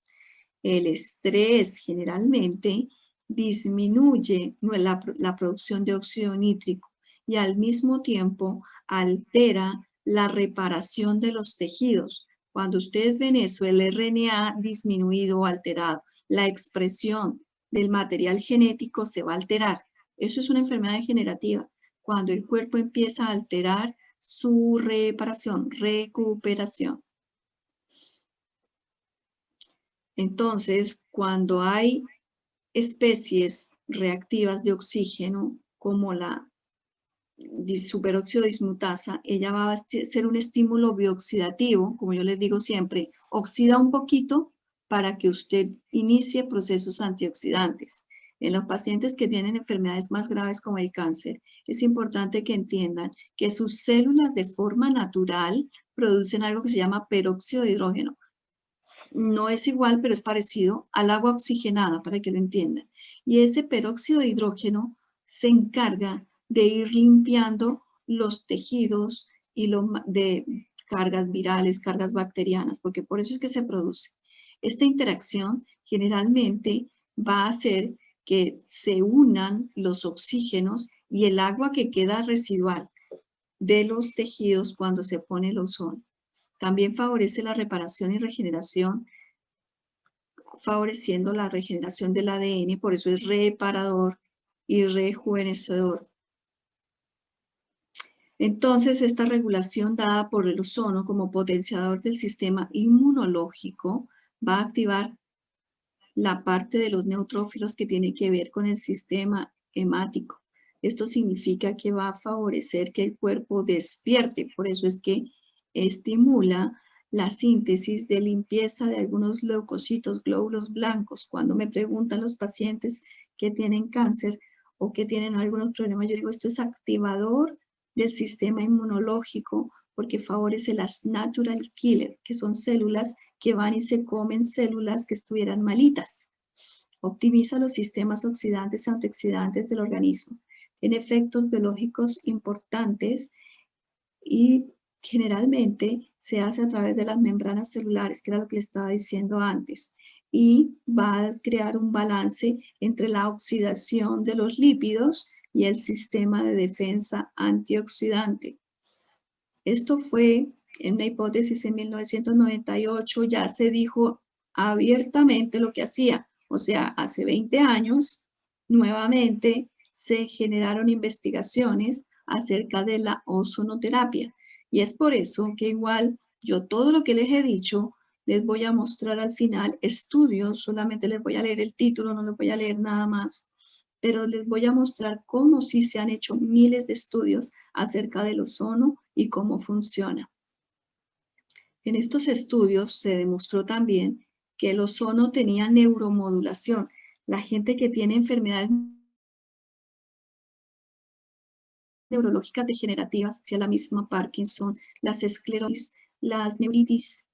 El estrés generalmente disminuye la producción de óxido nítrico y al mismo tiempo altera la reparación de los tejidos. Cuando ustedes ven eso, el RNA disminuido o alterado, la expresión del material genético se va a alterar. Eso es una enfermedad degenerativa. Cuando el cuerpo empieza a alterar su reparación, recuperación. Entonces, cuando hay especies reactivas de oxígeno, como la superóxido dismutasa, ella va a ser un estímulo bioxidativo, como yo les digo siempre, oxida un poquito para que usted inicie procesos antioxidantes. En los pacientes que tienen enfermedades más graves como el cáncer, es importante que entiendan que sus células de forma natural producen algo que se llama peróxido de hidrógeno. No es igual, pero es parecido al agua oxigenada, para que lo entiendan. Y ese peróxido de hidrógeno se encarga de ir limpiando los tejidos y de cargas virales, cargas bacterianas, porque por eso es que se produce. Esta interacción generalmente va a hacer que se unan los oxígenos y el agua que queda residual de los tejidos cuando se pone el ozono. También favorece la reparación y regeneración, favoreciendo la regeneración del ADN, por eso es reparador y rejuvenecedor. Entonces, esta regulación dada por el ozono como potenciador del sistema inmunológico va a activar la parte de los neutrófilos que tiene que ver con el sistema hemático. Esto significa que va a favorecer que el cuerpo despierte, por eso es que estimula la síntesis de limpieza de algunos leucocitos, glóbulos blancos. Cuando me preguntan los pacientes que tienen cáncer o que tienen algunos problemas, yo digo, esto es activador del sistema inmunológico porque favorece las natural killer, que son células que van y se comen células que estuvieran malitas. Optimiza los sistemas oxidantes y antioxidantes del organismo. Tiene efectos biológicos importantes y generalmente se hace a través de las membranas celulares, que era lo que le estaba diciendo antes. y va a crear un balance entre la oxidación de los lípidos y el sistema de defensa antioxidante. Esto fue en una hipótesis en 1998, ya se dijo abiertamente lo que hacía. O sea, hace 20 años, nuevamente se generaron investigaciones acerca de la ozonoterapia. Y es por eso que igual yo todo lo que les he dicho, les voy a mostrar al final estudios, solamente les voy a leer el título, no les voy a leer nada más, pero les voy a mostrar cómo sí se han hecho miles de estudios acerca del ozono y cómo funciona. En estos estudios se demostró también que el ozono tenía neuromodulación. La gente que tiene enfermedades neurológicas degenerativas, sea la misma Parkinson, las esclerosis, las neuritis,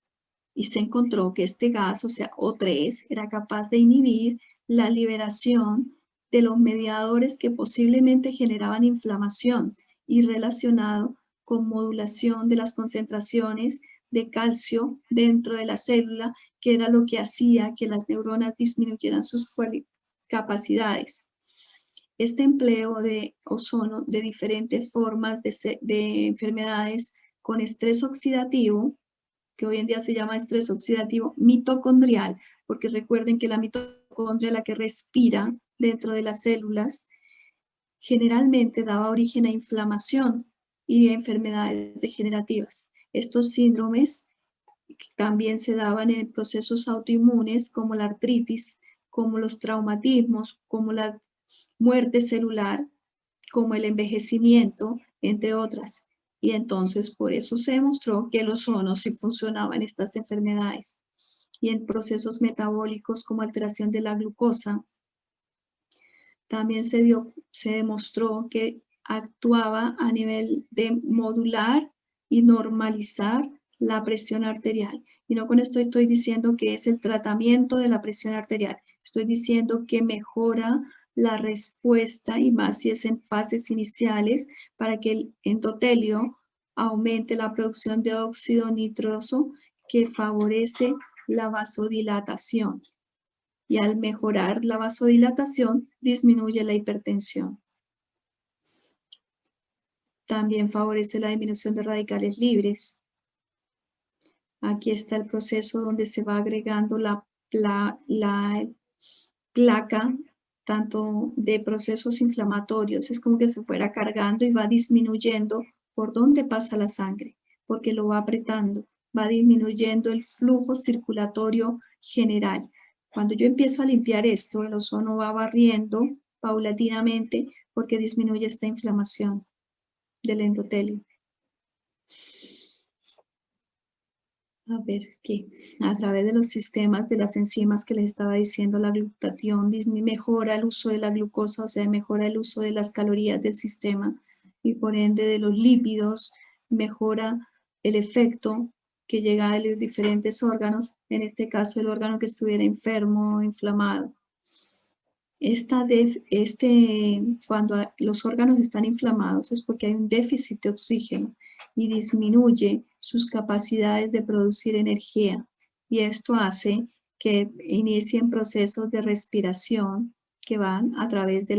y se encontró que este gas, o sea, O3, era capaz de inhibir la liberación de los mediadores que posiblemente generaban inflamación y relacionado con modulación de las concentraciones de calcio dentro de la célula, que era lo que hacía que las neuronas disminuyeran sus capacidades. Este empleo de ozono de diferentes formas de enfermedades con estrés oxidativo, que hoy en día se llama estrés oxidativo mitocondrial, porque recuerden que la mitocondria, la que respira dentro de las células, generalmente daba origen a inflamación y a enfermedades degenerativas. Estos síndromes también se daban en procesos autoinmunes como la artritis, como los traumatismos, como la muerte celular, como el envejecimiento, entre otras. Y entonces por eso se demostró que el ozono sí funcionaba en estas enfermedades. Y en procesos metabólicos como alteración de la glucosa, también se demostró que actuaba a nivel de modular y normalizar la presión arterial. Y no con esto estoy diciendo que es el tratamiento de la presión arterial. Estoy diciendo que mejora la respuesta, y más si es en fases iniciales, para que el endotelio aumente la producción de óxido nitroso, que favorece la vasodilatación. Y al mejorar la vasodilatación, disminuye la hipertensión. También favorece la disminución de radicales libres. Aquí está el proceso donde se va agregando la placa, tanto de procesos inflamatorios. Es como que se fuera cargando y va disminuyendo por dónde pasa la sangre, porque lo va apretando, va disminuyendo el flujo circulatorio general. Cuando yo empiezo a limpiar esto, el ozono va barriendo paulatinamente porque disminuye esta inflamación del endotelio. A ver, que a través de los sistemas de las enzimas que les estaba diciendo, la glutatión mejora el uso de la glucosa, o sea, mejora el uso de las calorías del sistema y por ende de los lípidos, mejora el efecto que llega a los diferentes órganos, en este caso el órgano que estuviera enfermo o inflamado. Cuando los órganos están inflamados es porque hay un déficit de oxígeno y disminuye sus capacidades de producir energía. Y esto hace que inicien procesos de respiración que van a través de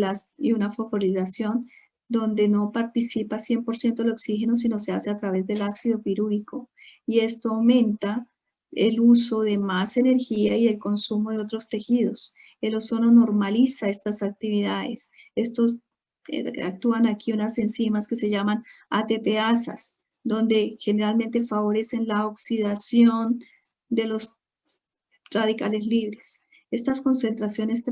una fosforilación donde no participa 100% el oxígeno, sino se hace a través del ácido pirúvico. Y esto aumenta el uso de más energía y el consumo de otros tejidos. El ozono normaliza estas actividades. Actúan aquí unas enzimas que se llaman ATPasas, donde generalmente favorecen la oxidación de los radicales libres. Estas concentraciones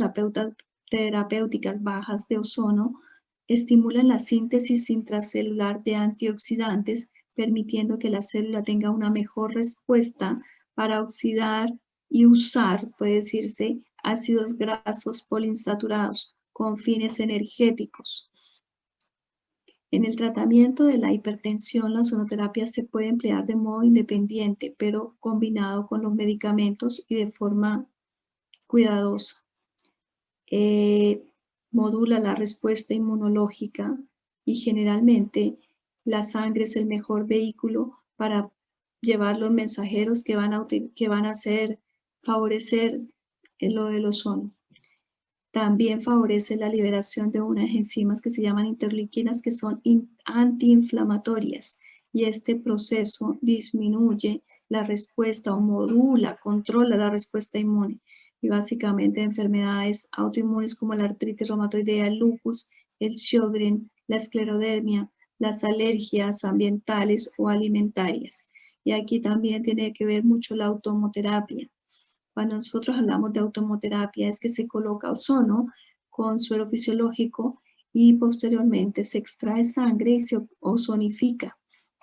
terapéuticas bajas de ozono estimulan la síntesis intracelular de antioxidantes, permitiendo que la célula tenga una mejor respuesta para oxidar y usar, puede decirse, ácidos grasos poliinsaturados con fines energéticos. En el tratamiento de la hipertensión, la ozonoterapia se puede emplear de modo independiente, pero combinado con los medicamentos y de forma cuidadosa. Modula la respuesta inmunológica y generalmente la sangre es el mejor vehículo para llevar los mensajeros que van a favorecer en lo del ozono. También favorece la liberación de unas enzimas que se llaman interleuquinas, que son antiinflamatorias, y este proceso disminuye la respuesta o modula, controla la respuesta inmune. Y básicamente enfermedades autoinmunes como la artritis reumatoidea, el lupus, el Sjögren, la esclerodermia, las alergias ambientales o alimentarias. Y aquí también tiene que ver mucho la automoterapia. Cuando nosotros hablamos de automoterapia es que se coloca ozono con suero fisiológico y posteriormente se extrae sangre y se ozonifica.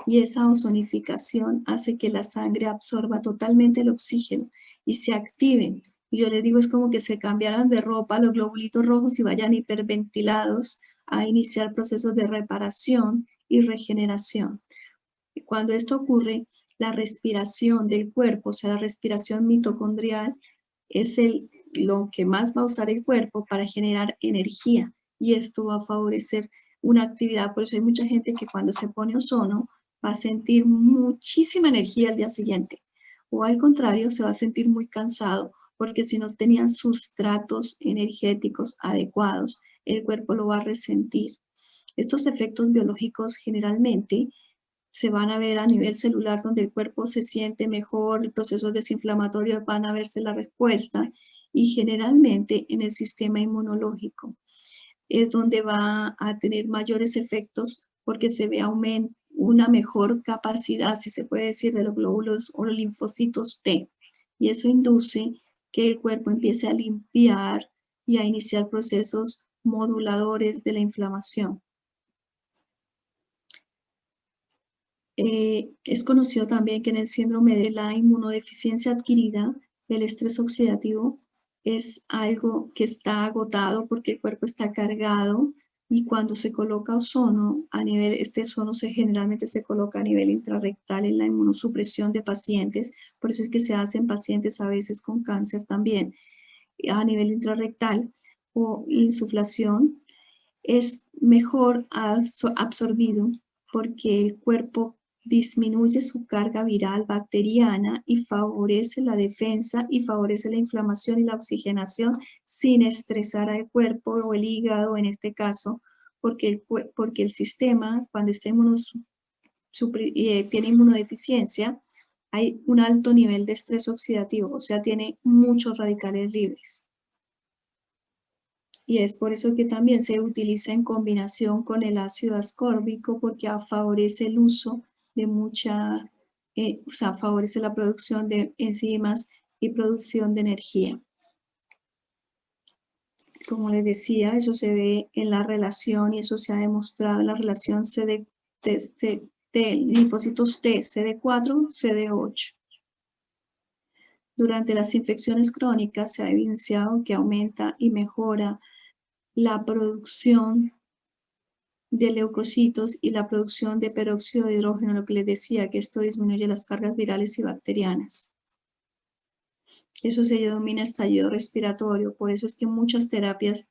Y esa ozonificación hace que la sangre absorba totalmente el oxígeno y se activen. Y yo les digo, es como que se cambiaran de ropa los globulitos rojos y vayan hiperventilados a iniciar procesos de reparación y regeneración. Y cuando esto ocurre, la respiración del cuerpo, o sea, la respiración mitocondrial, es lo que más va a usar el cuerpo para generar energía. Y esto va a favorecer una actividad. Por eso hay mucha gente que cuando se pone ozono va a sentir muchísima energía al día siguiente. O al contrario, se va a sentir muy cansado, porque si no tenían sustratos energéticos adecuados, el cuerpo lo va a resentir. Estos efectos biológicos generalmente se van a ver a nivel celular, donde el cuerpo se siente mejor, el proceso desinflamatorio van a verse la respuesta, y generalmente en el sistema inmunológico es donde va a tener mayores efectos, porque se ve una mejor capacidad, si se puede decir, de los glóbulos o los linfocitos T, y eso induce que el cuerpo empiece a limpiar y a iniciar procesos moduladores de la inflamación. Es conocido también que en el síndrome de la inmunodeficiencia adquirida, el estrés oxidativo es algo que está agotado porque el cuerpo está cargado, y cuando se coloca ozono, este ozono generalmente se coloca a nivel intrarrectal en la inmunosupresión de pacientes. Por eso es que se hace en pacientes a veces con cáncer también, a nivel intrarrectal o insuflación, es mejor absorbido porque el cuerpo disminuye su carga viral bacteriana y favorece la defensa y favorece la inflamación y la oxigenación sin estresar al cuerpo o el hígado en este caso, porque el sistema, cuando está tiene inmunodeficiencia, hay un alto nivel de estrés oxidativo, o sea, tiene muchos radicales libres. Y es por eso que también se utiliza en combinación con el ácido ascórbico, porque favorece el uso de favorece la producción de enzimas y producción de energía. Como les decía, eso se ve en la relación, y eso se ha demostrado en la relación linfocitos T, CD4, CD8. Durante las infecciones crónicas se ha evidenciado que aumenta y mejora la producción de leucocitos y la producción de peróxido de hidrógeno, lo que les decía, que esto disminuye las cargas virales y bacterianas. Eso se denomina estallido respiratorio. Por eso es que muchas terapias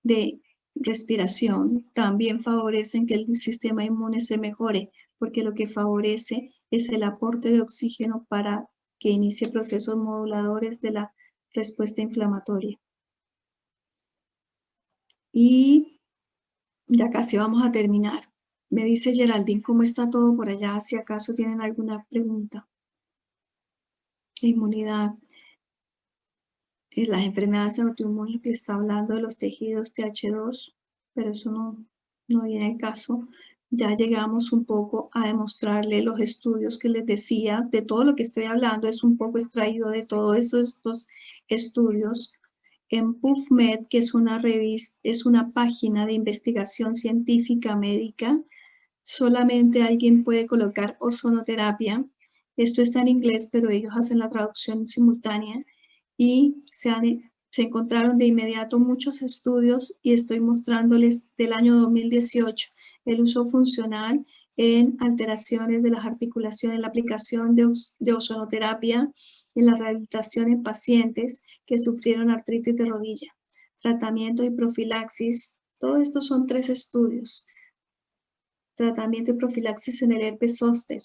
de respiración también favorecen que el sistema inmune se mejore, porque lo que favorece es el aporte de oxígeno para que inicie procesos moduladores de la respuesta inflamatoria. Y ya casi vamos a terminar. Me dice Geraldine, ¿cómo está todo por allá? Si acaso tienen alguna pregunta. Inmunidad. Las enfermedades autoinmunes, que está hablando de los tejidos TH2, pero eso no viene al caso. Ya llegamos un poco a demostrarle los estudios que les decía. De todo lo que estoy hablando es un poco extraído de todos estos estudios. En PubMed, que es una revista, es una página de investigación científica médica, solamente alguien puede colocar ozonoterapia. Esto está en inglés, pero ellos hacen la traducción simultánea, y se encontraron de inmediato muchos estudios, y estoy mostrándoles del año 2018 el uso funcional en alteraciones de las articulaciones, la aplicación de ozonoterapia en la rehabilitación en pacientes que sufrieron artritis de rodilla, tratamiento y profilaxis. Todo esto son 3 estudios. Tratamiento y profilaxis en el herpes zóster,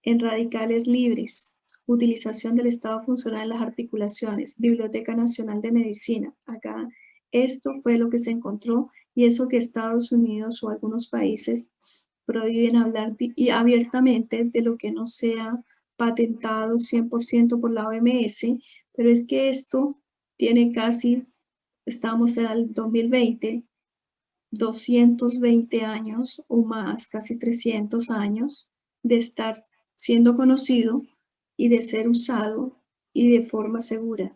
en radicales libres, utilización del estado funcional en las articulaciones, Biblioteca Nacional de Medicina. Acá esto fue lo que se encontró y eso que Estados Unidos o algunos países prohíben hablar y abiertamente de lo que no sea patentado 100% por la OMS, pero es que esto tiene casi, estamos en el 2020, 220 años o más, casi 300 años de estar siendo conocido y de ser usado y de forma segura.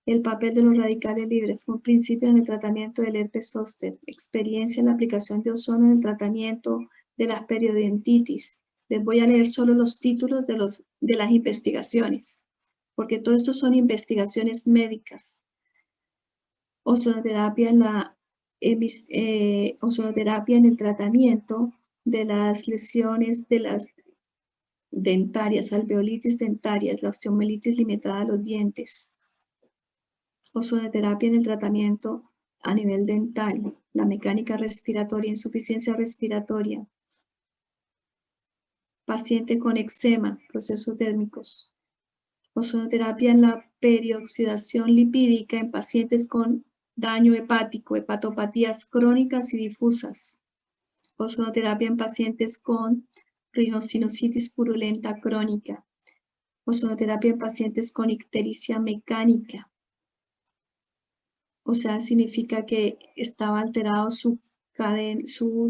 El papel de los radicales libres fue un principio en el tratamiento del herpes zóster, experiencia en la aplicación de ozono en el tratamiento de las periodontitis. Les voy a leer solo los títulos de las investigaciones, porque todo esto son investigaciones médicas. Ozonoterapia ozonoterapia en el tratamiento de las lesiones de las dentarias, alveolitis dentarias, la osteomelitis limitada a los dientes. Ozonoterapia en el tratamiento a nivel dental, la mecánica respiratoria, insuficiencia respiratoria, paciente con eczema, procesos térmicos. Ozonoterapia en la perioxidación lipídica en pacientes con daño hepático, hepatopatías crónicas y difusas. Ozonoterapia en pacientes con rinocinositis purulenta crónica. Ozonoterapia en pacientes con ictericia mecánica. O sea, significa que estaba alterado su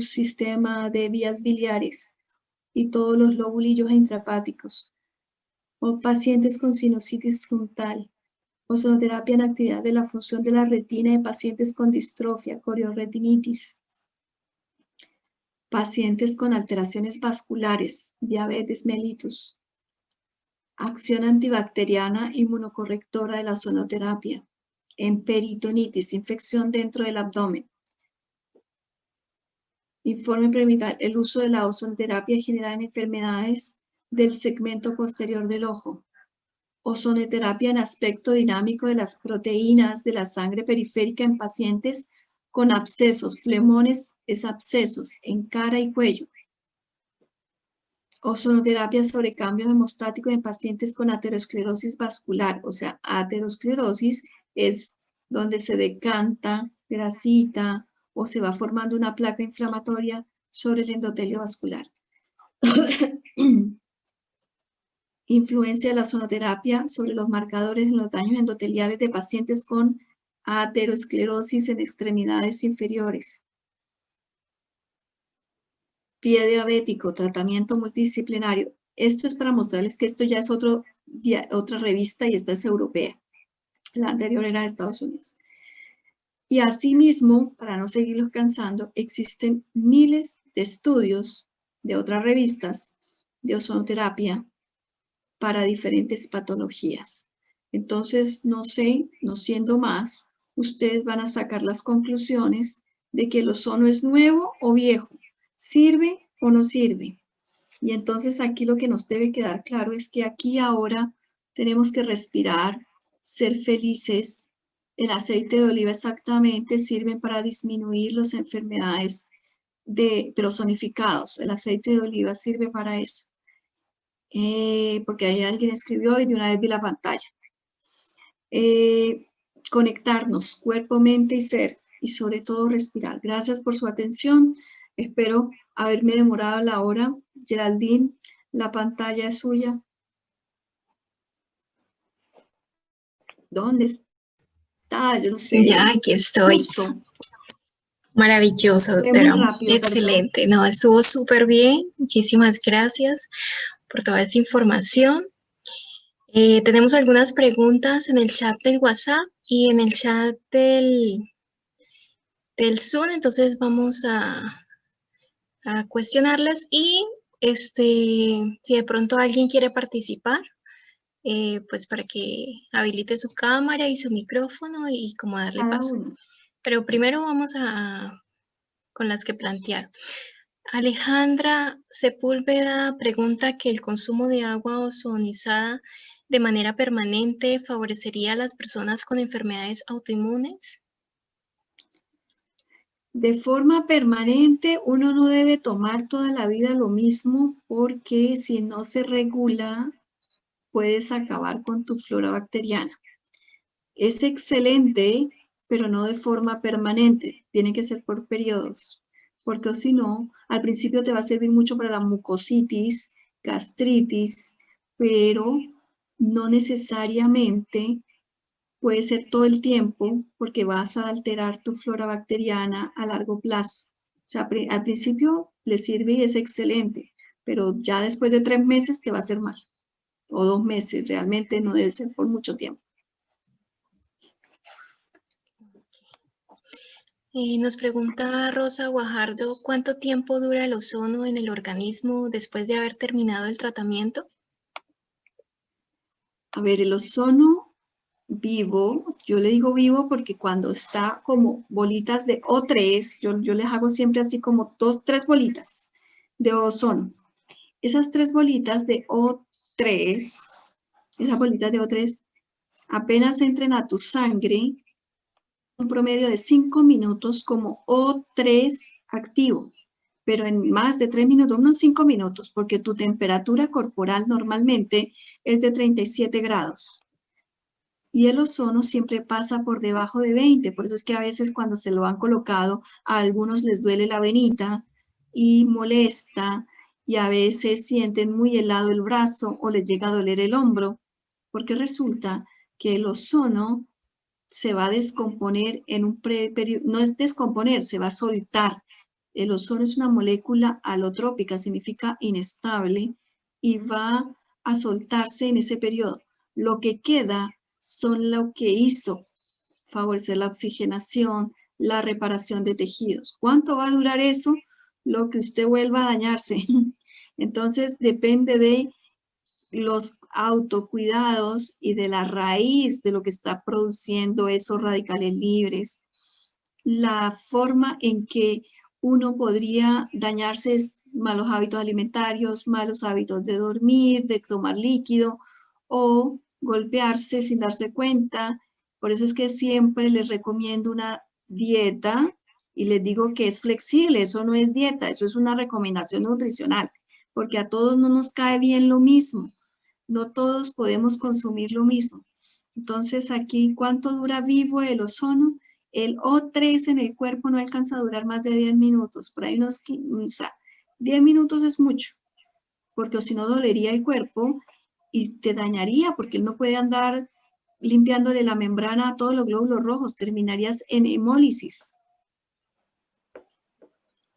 sistema de vías biliares y todos los lobulillos intrahepáticos. O pacientes con sinusitis frontal. Ozonoterapia en actividad de la función de la retina en pacientes con distrofia, corioretinitis. Pacientes con alteraciones vasculares, diabetes mellitus. Acción antibacteriana inmunocorrectora de la ozonoterapia. En peritonitis, infección dentro del abdomen. Informe preliminar, el uso de la ozonoterapia genera en enfermedades del segmento posterior del ojo. Ozonoterapia en aspecto dinámico de las proteínas de la sangre periférica en pacientes con abscesos, flemones es abscesos en cara y cuello. Ozonoterapia sobre cambio hemostático en pacientes con aterosclerosis vascular, o sea, aterosclerosis es donde se decanta grasita o se va formando una placa inflamatoria sobre el endotelio vascular. Influencia de la ozonoterapia sobre los marcadores en los daños endoteliales de pacientes con aterosclerosis en extremidades inferiores. Pie diabético, tratamiento multidisciplinario. Esto es para mostrarles que esto ya es otra revista y esta es europea. La anterior era de Estados Unidos. Y asimismo, para no seguirlos cansando, existen miles de estudios de otras revistas de ozonoterapia para diferentes patologías. Entonces, no sé, no siendo más, ustedes van a sacar las conclusiones de que el ozono es nuevo o viejo, sirve o no sirve. Y entonces aquí lo que nos debe quedar claro es que aquí ahora tenemos que respirar, ser felices. El aceite de oliva exactamente sirve para disminuir las enfermedades pero zonificados. El aceite de oliva sirve para eso. Porque ahí alguien escribió y de una vez vi la pantalla. Conectarnos, cuerpo, mente y ser, y sobre todo respirar. Gracias por su atención. Espero haberme demorado la hora. Geraldine, la pantalla es suya. ¿Dónde está? Yo no sé. Ya, aquí estoy. Justo. Maravilloso, doctora. Excelente. Perdón. No, estuvo súper bien. Muchísimas gracias por toda esa información. Tenemos algunas preguntas en el chat del WhatsApp y en el chat del Zoom, entonces vamos a cuestionarlas y si de pronto alguien quiere participar, pues para que habilite su cámara y su micrófono y como darle paso. Pero primero vamos con las que plantearon. Alejandra Sepúlveda pregunta que el consumo de agua ozonizada de manera permanente favorecería a las personas con enfermedades autoinmunes. De forma permanente, uno no debe tomar toda la vida lo mismo porque si no se regula, puedes acabar con tu flora bacteriana. Es excelente, pero no de forma permanente. Tiene que ser por periodos, porque si no, al principio te va a servir mucho para la mucositis, gastritis, pero no necesariamente puede ser todo el tiempo porque vas a alterar tu flora bacteriana a largo plazo. O sea, al principio le sirve y es excelente, pero ya después de 3 meses te va a hacer mal. O 2 meses, realmente no debe ser por mucho tiempo. Nos pregunta Rosa Guajardo, ¿cuánto tiempo dura el ozono en el organismo después de haber terminado el tratamiento? A ver, el ozono vivo, yo le digo vivo porque cuando está como bolitas de O3, yo les hago siempre así como 2, 3 bolitas de ozono. Esas 3 bolitas de O3, esas bolitas de O3, apenas entren a tu sangre, un promedio de 5 minutos como O3 activo, pero en más de 3 minutos, unos 5 minutos, porque tu temperatura corporal normalmente es de 37 grados. Y el ozono siempre pasa por debajo de 20, por eso es que a veces cuando se lo han colocado, a algunos les duele la venita y molesta, y a veces sienten muy helado el brazo o les llega a doler el hombro, porque resulta que el ozono se va a descomponer en un periodo, no es descomponer, se va a soltar. El ozono es una molécula alotrópica, significa inestable, y va a soltarse en ese periodo. Lo que queda son lo que hizo favorecer la oxigenación, la reparación de tejidos. ¿Cuánto va a durar eso? Lo que usted vuelva a dañarse. Entonces depende de los autocuidados y de la raíz de lo que está produciendo esos radicales libres. La forma en que uno podría dañarse es malos hábitos alimentarios, malos hábitos de dormir, de tomar líquido o golpearse sin darse cuenta. Por eso es que siempre les recomiendo una dieta y les digo que es flexible, eso no es dieta, eso es una recomendación nutricional, porque a todos no nos cae bien lo mismo. No todos podemos consumir lo mismo. Entonces aquí, ¿cuánto dura vivo el ozono? El O3 en el cuerpo no alcanza a durar más de 10 minutos. Por ahí unos 15, o sea, 10 minutos es mucho, porque si no dolería el cuerpo y te dañaría, porque él no puede andar limpiándole la membrana a todos los glóbulos rojos. Terminarías en hemólisis.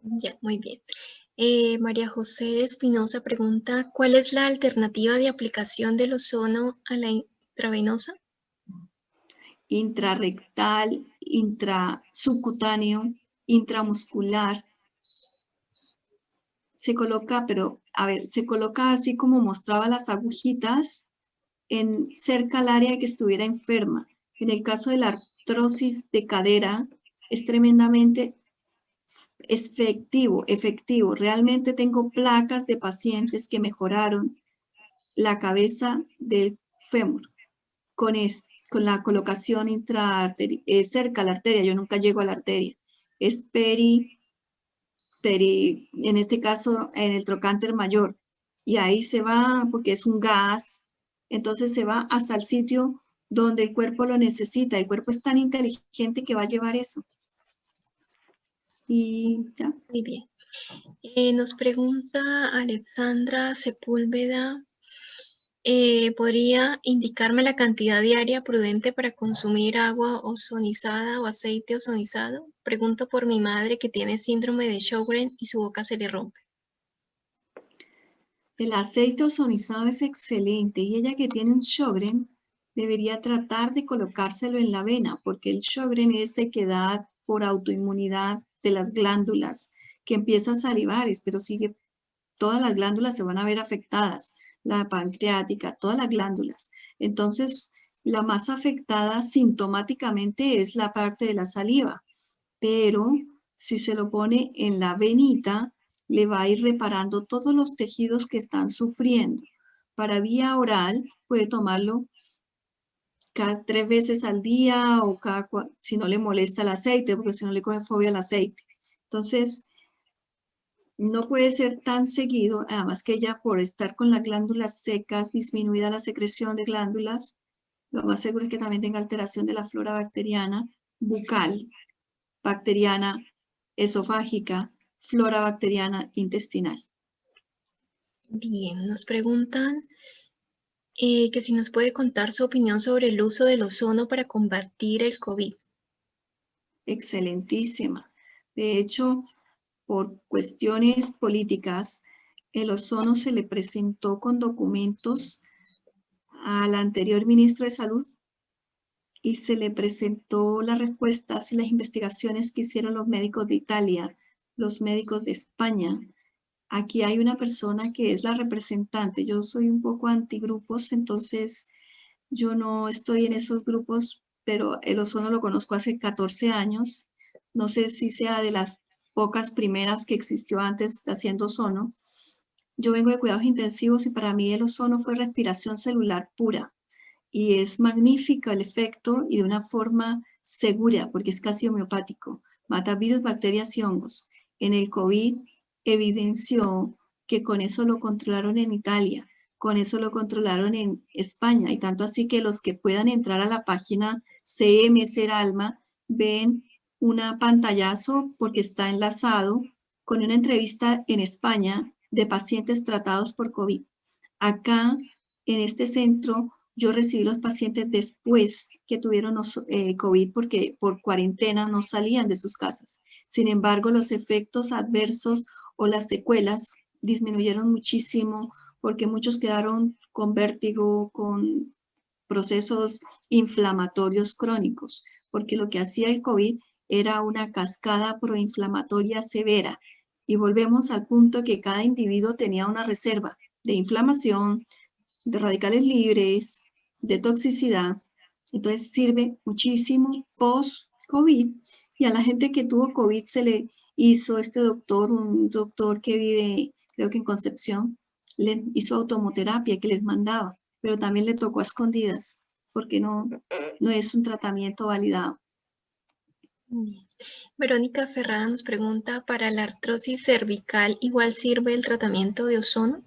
Ya, muy bien. María José Espinosa pregunta, ¿cuál es la alternativa de aplicación del ozono a la intravenosa? Intrarrectal, intrasubcutáneo, intramuscular. Se coloca, pero a ver, se coloca así como mostraba las agujitas cerca al área que estuviera enferma. En el caso de la artrosis de cadera, es tremendamente efectivo. Realmente tengo placas de pacientes que mejoraron la cabeza del fémur con la colocación cerca a la arteria. Yo nunca llego a la arteria. Es en este caso en el trocánter mayor. Y ahí se va, porque es un gas, entonces se va hasta el sitio donde el cuerpo lo necesita. El cuerpo es tan inteligente que va a llevar eso. Y ya. Muy bien. Nos pregunta Alexandra Sepúlveda, ¿podría indicarme la cantidad diaria prudente para consumir agua ozonizada o aceite ozonizado? Pregunto por mi madre que tiene síndrome de Sjögren y su boca se le rompe. El aceite ozonizado es excelente y ella que tiene un Sjögren debería tratar de colocárselo en la vena, porque el Sjögren es sequedad por autoinmunidad de las glándulas, que empieza a salivar, pero sigue, todas las glándulas se van a ver afectadas, la pancreática, todas las glándulas. Entonces, la más afectada sintomáticamente es la parte de la saliva, pero si se lo pone en la venita, le va a ir reparando todos los tejidos que están sufriendo. Para vía oral, puede tomarlo cada 3 veces al día o si no le molesta el aceite, porque si no le coge fobia al aceite. Entonces, no puede ser tan seguido, además que ella por estar con las glándulas secas, disminuida la secreción de glándulas, lo más seguro es que también tenga alteración de la flora bacteriana bucal, bacteriana esofágica, flora bacteriana intestinal. Bien, nos preguntan que si nos puede contar su opinión sobre el uso del ozono para combatir el COVID. Excelentísima. De hecho, por cuestiones políticas, el ozono se le presentó con documentos al anterior ministro de Salud y se le presentó las respuestas y las investigaciones que hicieron los médicos de Italia, los médicos de España. Aquí hay una persona que es la representante. Yo soy un poco antigrupos, entonces yo no estoy en esos grupos, pero el ozono lo conozco hace 14 años. No sé si sea de las pocas primeras que existió antes haciendo ozono. Yo vengo de cuidados intensivos y para mí el ozono fue respiración celular pura. Y es magnífico el efecto y de una forma segura, porque es casi homeopático. Mata virus, bacterias y hongos. En el COVID evidenció que con eso lo controlaron en Italia, con eso lo controlaron en España, y tanto así que los que puedan entrar a la página CM Seralma ven una pantallazo porque está enlazado con una entrevista en España de pacientes tratados por COVID. Acá, en este centro, yo recibí los pacientes después que tuvieron COVID porque por cuarentena no salían de sus casas. Sin embargo, los efectos adversos o las secuelas disminuyeron muchísimo porque muchos quedaron con vértigo, con procesos inflamatorios crónicos, porque lo que hacía el COVID era una cascada proinflamatoria severa. Y volvemos al punto que cada individuo tenía una reserva de inflamación, de radicales libres, de toxicidad. Entonces sirve muchísimo post-COVID. Y a la gente que tuvo COVID se le hizo un doctor que vive, creo que en Concepción, le hizo automoterapia que les mandaba, pero también le tocó a escondidas, porque no es un tratamiento validado. Verónica Ferrada nos pregunta, ¿para la artrosis cervical igual sirve el tratamiento de ozono?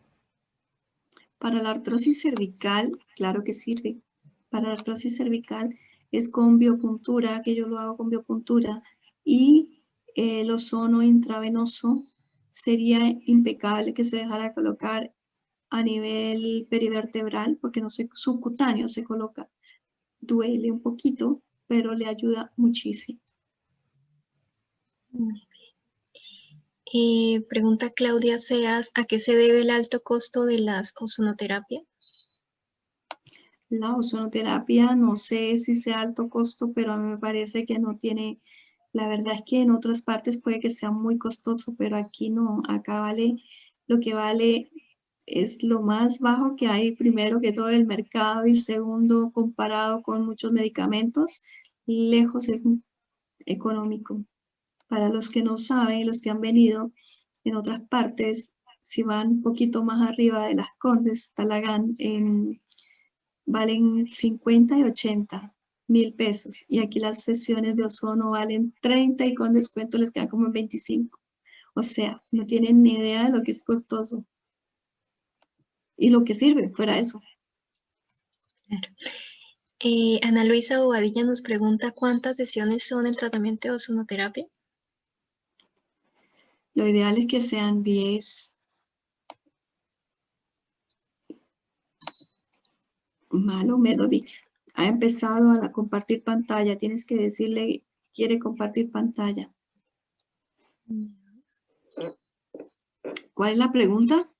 Para la artrosis cervical, claro que sirve. Para la artrosis cervical es con biopuntura, que yo lo hago con biopuntura, y el ozono intravenoso sería impecable que se dejara colocar a nivel perivertebral, porque no se subcutáneo se coloca. Duele un poquito, pero le ayuda muchísimo. Pregunta Claudia Seas, ¿a qué se debe el alto costo de las ozonoterapias? La ozonoterapia, no sé si sea alto costo, pero a mí me parece que no tiene, la verdad es que en otras partes puede que sea muy costoso, pero aquí no, acá vale, lo que vale es lo más bajo que hay, primero que todo el mercado y segundo comparado con muchos medicamentos, lejos es económico. Para los que no saben, los que han venido en otras partes, si van un poquito más arriba de Las Condes, Talagán, valen 50 y 80 mil pesos. Y aquí las sesiones de ozono valen 30 y con descuento les quedan como en 25. O sea, no tienen ni idea de lo que es costoso. Y lo que sirve, fuera eso. Claro. Ana Luisa Bobadilla nos pregunta, ¿cuántas sesiones son el tratamiento de ozonoterapia? Lo ideal es que sean 10. Malo, Medovic. Ha empezado a compartir pantalla. Tienes que decirle, quiere compartir pantalla. ¿Cuál es la pregunta?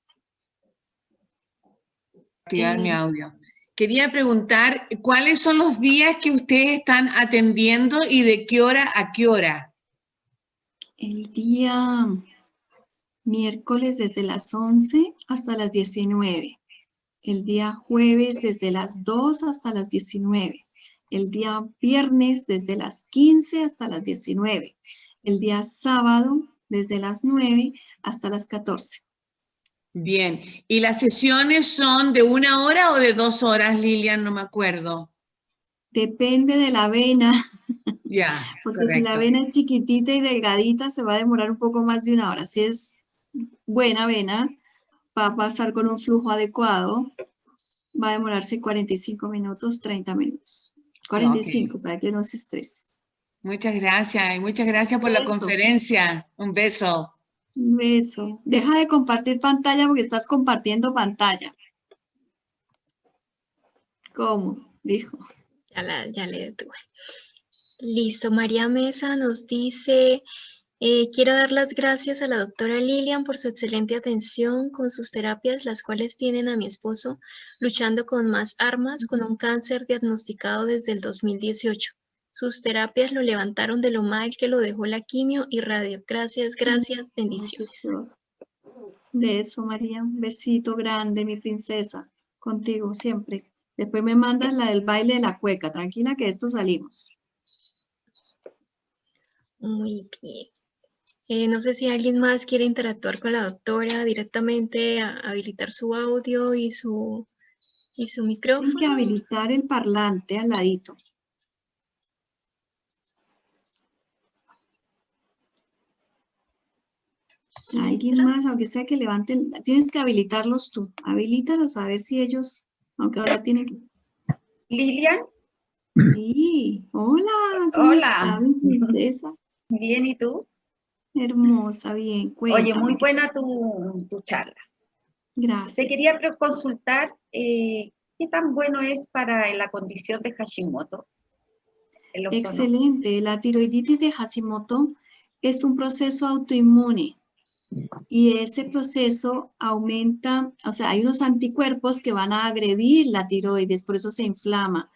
Activar mi audio. Quería preguntar, ¿cuáles son los días que ustedes están atendiendo y de qué hora a qué hora? El día miércoles desde las 11 hasta las 19. El día jueves desde las 2 hasta las 19. El día viernes desde las 15 hasta las 19. El día sábado desde las 9 hasta las 14. Bien. ¿Y las sesiones son de 1 hora o de 2 horas, Lilian? No me acuerdo. Depende de la vena. Ya, Porque correcto. si la vena es chiquitita y delgadita, se va a demorar un poco más de 1 hora. Si es buena vena, va a pasar con un flujo adecuado, va a demorarse 45 minutos, 30 minutos. 45, para que no se estrese. Muchas gracias, y muchas gracias por la conferencia. Un beso. Un beso. Deja de compartir pantalla porque estás compartiendo pantalla. ¿Cómo? Dijo. Ya le detuve. Listo, María Mesa nos dice, quiero dar las gracias a la doctora Lilian por su excelente atención con sus terapias, las cuales tienen a mi esposo luchando con más armas, con un cáncer diagnosticado desde el 2018. Sus terapias lo levantaron de lo mal que lo dejó la quimio y radio. Gracias, bendiciones. Beso, María. Un besito grande, mi princesa. Contigo siempre. Después me mandas la del baile de la cueca. Tranquila que de esto salimos. Muy bien. No sé si alguien más quiere interactuar con la doctora directamente, habilitar su audio y su micrófono. Tienen que habilitar el parlante al ladito. Alguien más, aunque sea que levanten, tienes que habilitarlos tú. Habilítalos a ver si ellos, aunque ahora tienen que... Lilian. Sí, hola. Hola. ¿Cómo está, mi princesa? Bien, ¿y tú? Hermosa, bien, cuéntame. Oye, muy buena tu charla. Gracias. Te quería consultar qué tan bueno es para la condición de Hashimoto. Excelente. La tiroiditis de Hashimoto es un proceso autoinmune y ese proceso aumenta, o sea, hay unos anticuerpos que van a agredir la tiroides, por eso se inflama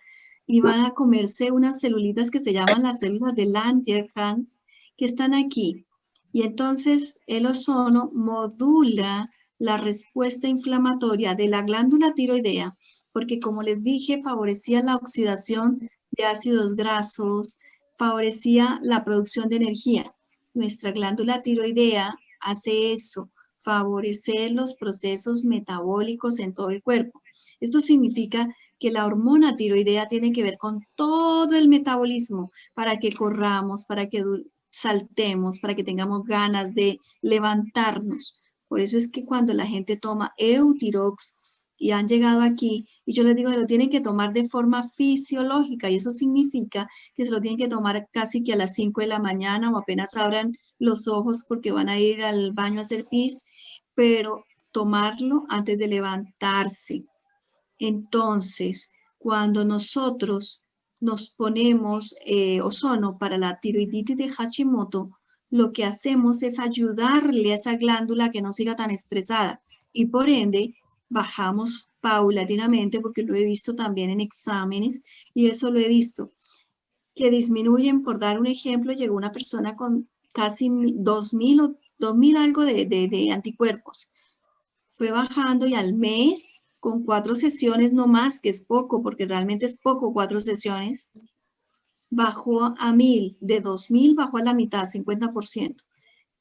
y van a comerse unas celulitas que se llaman las células de Langerhans que están aquí. Y entonces el ozono modula la respuesta inflamatoria de la glándula tiroidea, porque como les dije, favorecía la oxidación de ácidos grasos, favorecía la producción de energía. Nuestra glándula tiroidea hace eso, favorecer los procesos metabólicos en todo el cuerpo. Esto significa que la hormona tiroidea tiene que ver con todo el metabolismo para que corramos, para que saltemos, para que tengamos ganas de levantarnos. Por eso es que cuando la gente toma Eutirox y han llegado aquí, y yo les digo que lo tienen que tomar de forma fisiológica, y eso significa que se lo tienen que tomar casi que a las 5 de la mañana o apenas abran los ojos porque van a ir al baño a hacer pis, pero tomarlo antes de levantarse. Entonces, cuando nosotros nos ponemos ozono para la tiroiditis de Hashimoto, lo que hacemos es ayudarle a esa glándula a que no siga tan estresada y por ende bajamos paulatinamente, porque lo he visto también en exámenes y eso lo he visto, que disminuyen. Por dar un ejemplo, llegó una persona con casi 2.000 o 2.000 algo de anticuerpos. Fue bajando y al mes, con 4 sesiones no más, que es poco, porque realmente es poco 4 sesiones, bajó a 1.000, de 2.000 bajó a la mitad, 50%.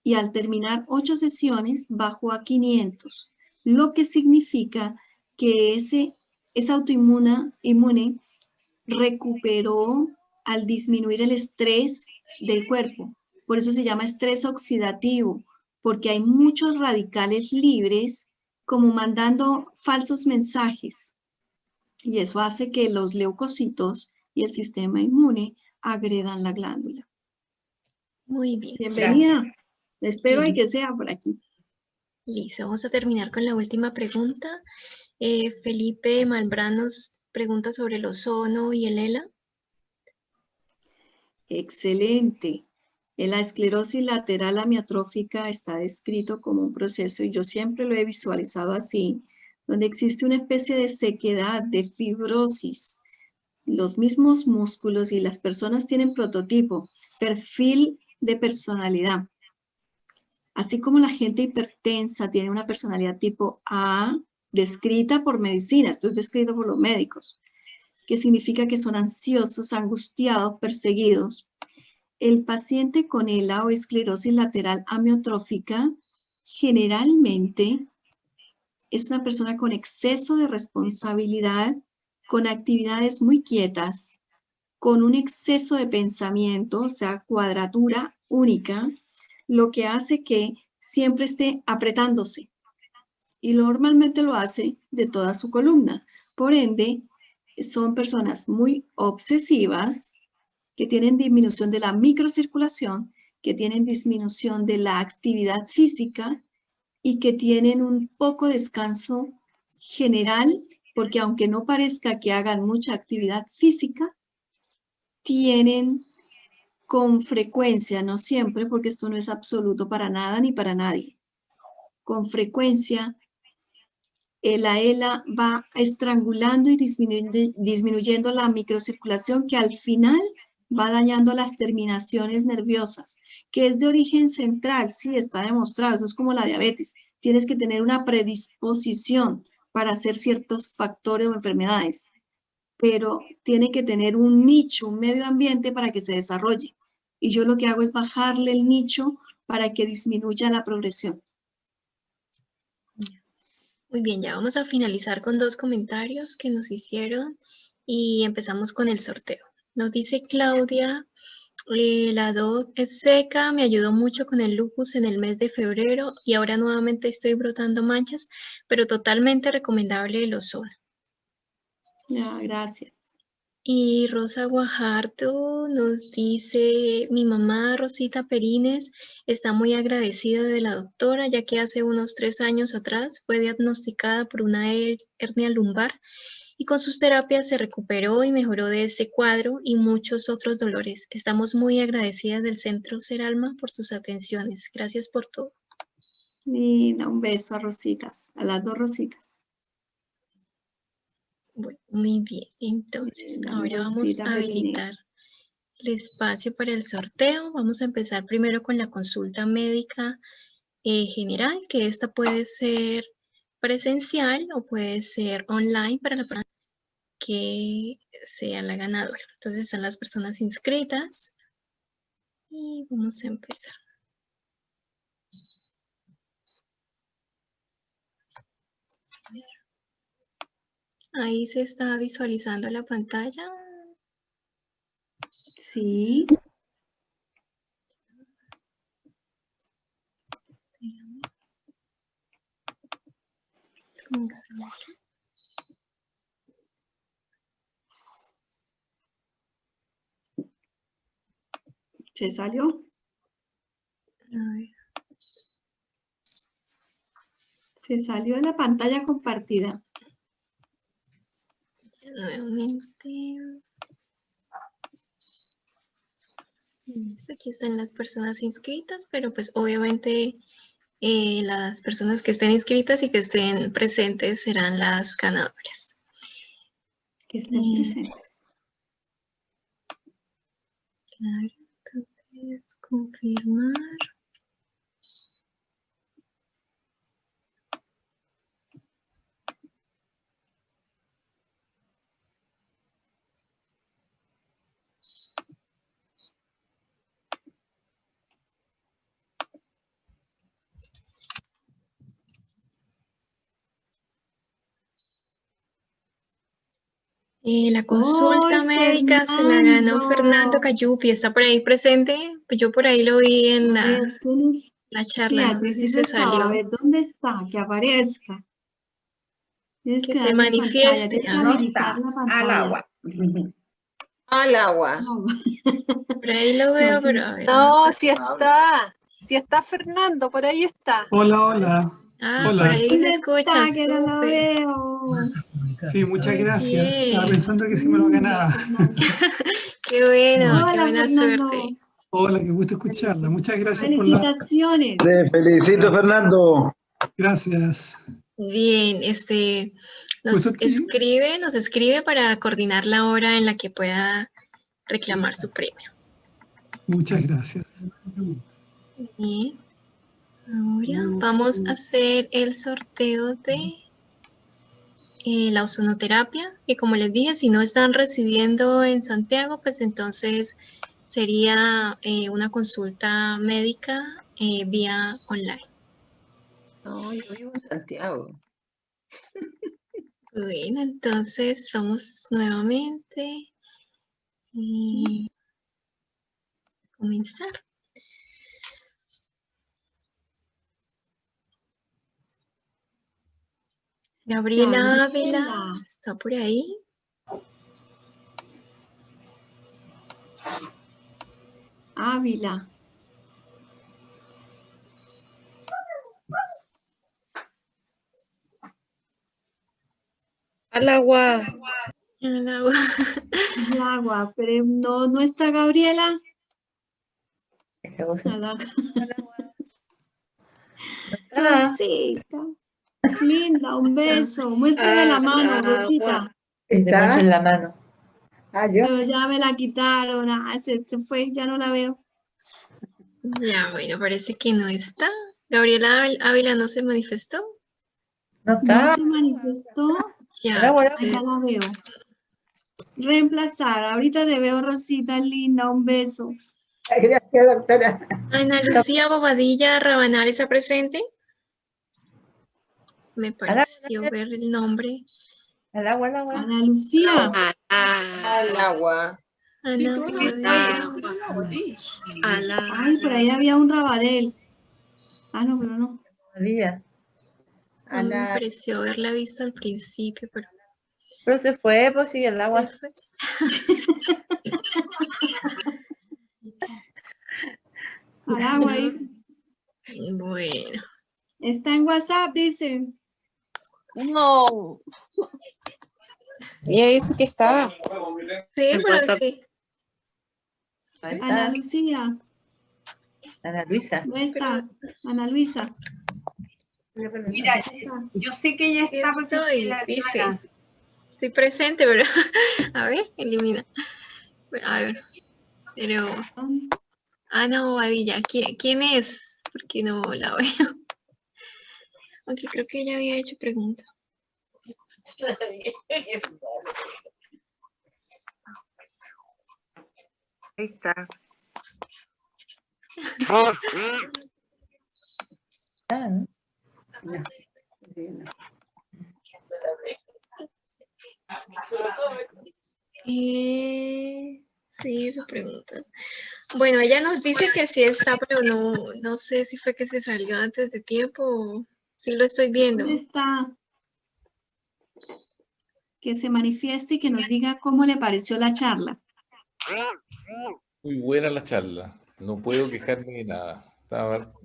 Y al terminar 8 sesiones, bajó a 500, lo que significa que esa autoinmune recuperó al disminuir el estrés del cuerpo. Por eso se llama estrés oxidativo, porque hay muchos radicales libres como mandando falsos mensajes. Y eso hace que los leucocitos y el sistema inmune agredan la glándula. Muy bien. Bienvenida. Espero que sea por aquí. Listo, vamos a terminar con la última pregunta. Felipe Malbrán nos pregunta sobre el ozono y el ELA. Excelente. La esclerosis lateral amiotrófica está descrito como un proceso, y yo siempre lo he visualizado así, donde existe una especie de sequedad, de fibrosis. Los mismos músculos y las personas tienen prototipo, perfil de personalidad. Así como la gente hipertensa tiene una personalidad tipo A, descrita por medicina, esto es descrito por los médicos, que significa que son ansiosos, angustiados, perseguidos. El paciente con ELA o esclerosis lateral amiotrófica generalmente es una persona con exceso de responsabilidad, con actividades muy quietas, con un exceso de pensamiento, o sea, cuadratura única, lo que hace que siempre esté apretándose. Y normalmente lo hace de toda su columna. Por ende, son personas muy obsesivas, que tienen disminución de la microcirculación, que tienen disminución de la actividad física y que tienen un poco descanso general, porque aunque no parezca que hagan mucha actividad física, tienen con frecuencia, no siempre, porque esto no es absoluto para nada ni para nadie, con frecuencia la ELA va estrangulando y disminuyendo la microcirculación, que al final va dañando las terminaciones nerviosas, que es de origen central. Sí, está demostrado, eso es como la diabetes. Tienes que tener una predisposición para hacer ciertos factores o enfermedades, pero tiene que tener un nicho, un medio ambiente para que se desarrolle. Y yo lo que hago es bajarle el nicho para que disminuya la progresión. Muy bien, ya vamos a finalizar con 2 comentarios que nos hicieron y empezamos con el sorteo. Nos dice Claudia, la DOT es seca, me ayudó mucho con el lupus en el mes de febrero y ahora nuevamente estoy brotando manchas, pero totalmente recomendable el ozono. Ya, gracias. Y Rosa Guajardo nos dice, mi mamá Rosita Perines está muy agradecida de la doctora, ya que hace unos 3 años atrás fue diagnosticada por una hernia lumbar y con sus terapias se recuperó y mejoró de este cuadro y muchos otros dolores. Estamos muy agradecidas del Centro Ser Alma por sus atenciones. Gracias por todo. Linda, un beso a Rositas, a las 2 Rositas. Bueno, muy bien. Entonces, ahora vamos a habilitar el espacio para el sorteo. Vamos a empezar primero con la consulta médica general, que esta puede ser presencial o puede ser online para la persona que sea la ganadora. Entonces están las personas inscritas y vamos a empezar. Ahí se está visualizando la pantalla. Sí. ¿Se salió? A ver. Se salió de la pantalla compartida. Ya nuevamente. Listo, aquí están las personas inscritas, pero pues obviamente las personas que estén inscritas y que estén presentes serán las ganadoras. Que estén presentes. Claro, entonces confirmar. La consulta médica se la ganó Fernando Cayufi. ¿Está por ahí presente? Pues yo por ahí lo vi en la charla, no sé si se salió. A ver, ¿dónde está? Que aparezca. Tienes Que se darles pantalla, manifieste. tienes que habilitar la pantalla. Al agua. Al agua. Por ahí lo veo, No, sí. pero a ver. No, sí está. Sí está Fernando, por ahí está. Hola, hola. Ah, Hola. por ahí se ¿Dónde escucha, está? Que no lo súper. veo. Sí, muchas Muy gracias. Estaba bien. pensando que si me lo ganaba. Qué bueno, No. qué Hola, buena Fernando. suerte. Hola, qué gusto escucharla. Muchas gracias por la... Felicitaciones. Te felicito, Gracias. Fernando. Gracias. Bien, ¿Puesto nos escribe para coordinar la hora en la que pueda reclamar su premio. Muchas gracias. Bien. Ahora vamos a hacer el sorteo de la ozonoterapia, que como les dije, si no están residiendo en Santiago, pues entonces sería una consulta médica vía online. No, yo vivo en Santiago. Bueno, entonces vamos nuevamente a comenzar. Gabriela Ávila, ¿está por ahí? Ávila. Al agua. Al agua. Al agua, pero no está Gabriela. Al agua. Rosita. Linda, un beso. Muéstrame la mano, Rosita. Está en la mano. Ah, yo. Pero ya me la quitaron. Se fue, ya no la veo. Ya, bueno, parece que no está. Gabriela Ávila no se manifestó. No está. No se manifestó. Ya, Ya entonces, la veo. Reemplazar. Ahorita te veo, Rosita, linda. Un beso. Gracias, doctora. Ana Lucía Bobadilla Rabanal, ¿está presente? Me pareció ver el nombre. Al agua, al agua. Ana Lucía. Al agua. Ana Bobadilla. Ay, por ahí había un Rabadel. Ah, no, pero no. María. No me pareció haberla visto al principio, pero Pero se fue, pues sí, el agua. se fue. Al agua ahí. Bueno, Está en WhatsApp, dice. No. Y ella dice que está. sí, En pero WhatsApp. que Ahí Ana está. Lucía. Ana Luisa. No está. Ana Luisa. Mira, yo sé que ella aquí está porque estoy, la dice. hermana. Estoy presente, pero a ver, elimina. A ver, pero Ana Bobadilla, ¿quién es? Porque no la veo. Aunque creo que ella había hecho pregunta. Ahí está. Ah, ¿no? Sí, hizo preguntas. Bueno, ella nos dice que sí está, pero no sé si fue que se salió antes de tiempo o sí lo estoy viendo. ¿Dónde está? Que se manifieste y que nos diga cómo le pareció la charla. Muy buena la charla. No puedo quejarme de nada. Estaba perfecto.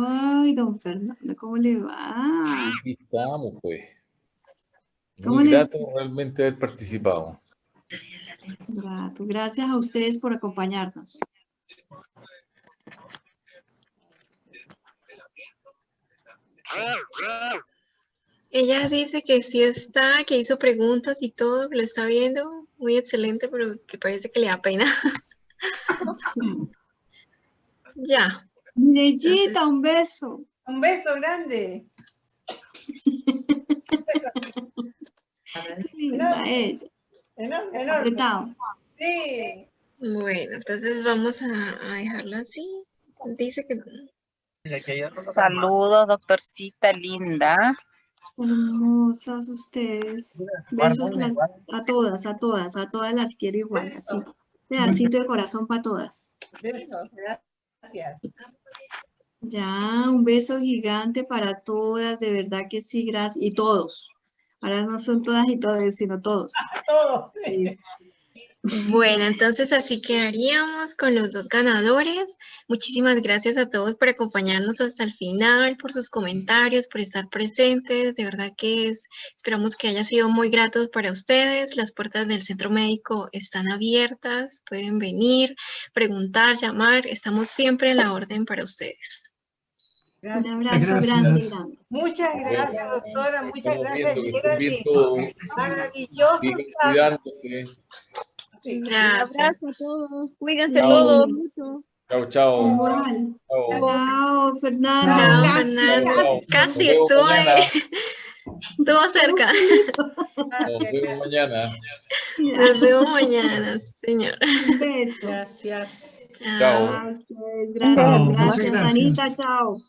Ay, don Fernando, ¿cómo le va? Aquí estamos, pues. ¿Cómo Muy le- grato realmente haber participado. Grato. Gracias a ustedes por acompañarnos. Ella dice que sí está, que hizo preguntas y todo, que lo está viendo. Muy excelente, pero que parece que le da pena. Ya. Mirellita, un beso. Un beso grande. Linda ella. Enorme. Apretado. Sí. Bueno, entonces vamos a dejarlo así. Dice que Saludos, doctorcita linda. Hermosas ustedes. Besos a todas las quiero igual. Así. Pedacito de corazón para todas. Besos. Gracias. Ya, un beso gigante para todas, de verdad que sí, gracias. Y todos. Ahora no son todas y todos, sino todos. Todos. Sí. bueno, entonces así quedaríamos con los dos ganadores. Muchísimas gracias a todos por acompañarnos hasta el final, por sus comentarios, por estar presentes. De verdad que esperamos que haya sido muy grato para ustedes. Las puertas del centro médico están abiertas. Pueden venir, preguntar, llamar. Estamos siempre en la orden para ustedes. Un abrazo grande. Muchas gracias, doctora. Muchas gracias, Geraldine. Todos. Maravilloso. Sigan cuidándose. Sí. Gracias. Un abrazo a todos. Cuídense Chao. todos mucho. Chao, chao. Igual. Chao. Chao, Fernando. Chao, Casi, Fernando. Chao. Casi Nos vemos estuvo, mañana. estuvo cerca. Nos vemos mañana. Nos vemos mañana, señor. Un beso. Gracias. Chao. Chao. A ustedes. Chao, Gracias, muchas gracias, gracias. Anita. Chao.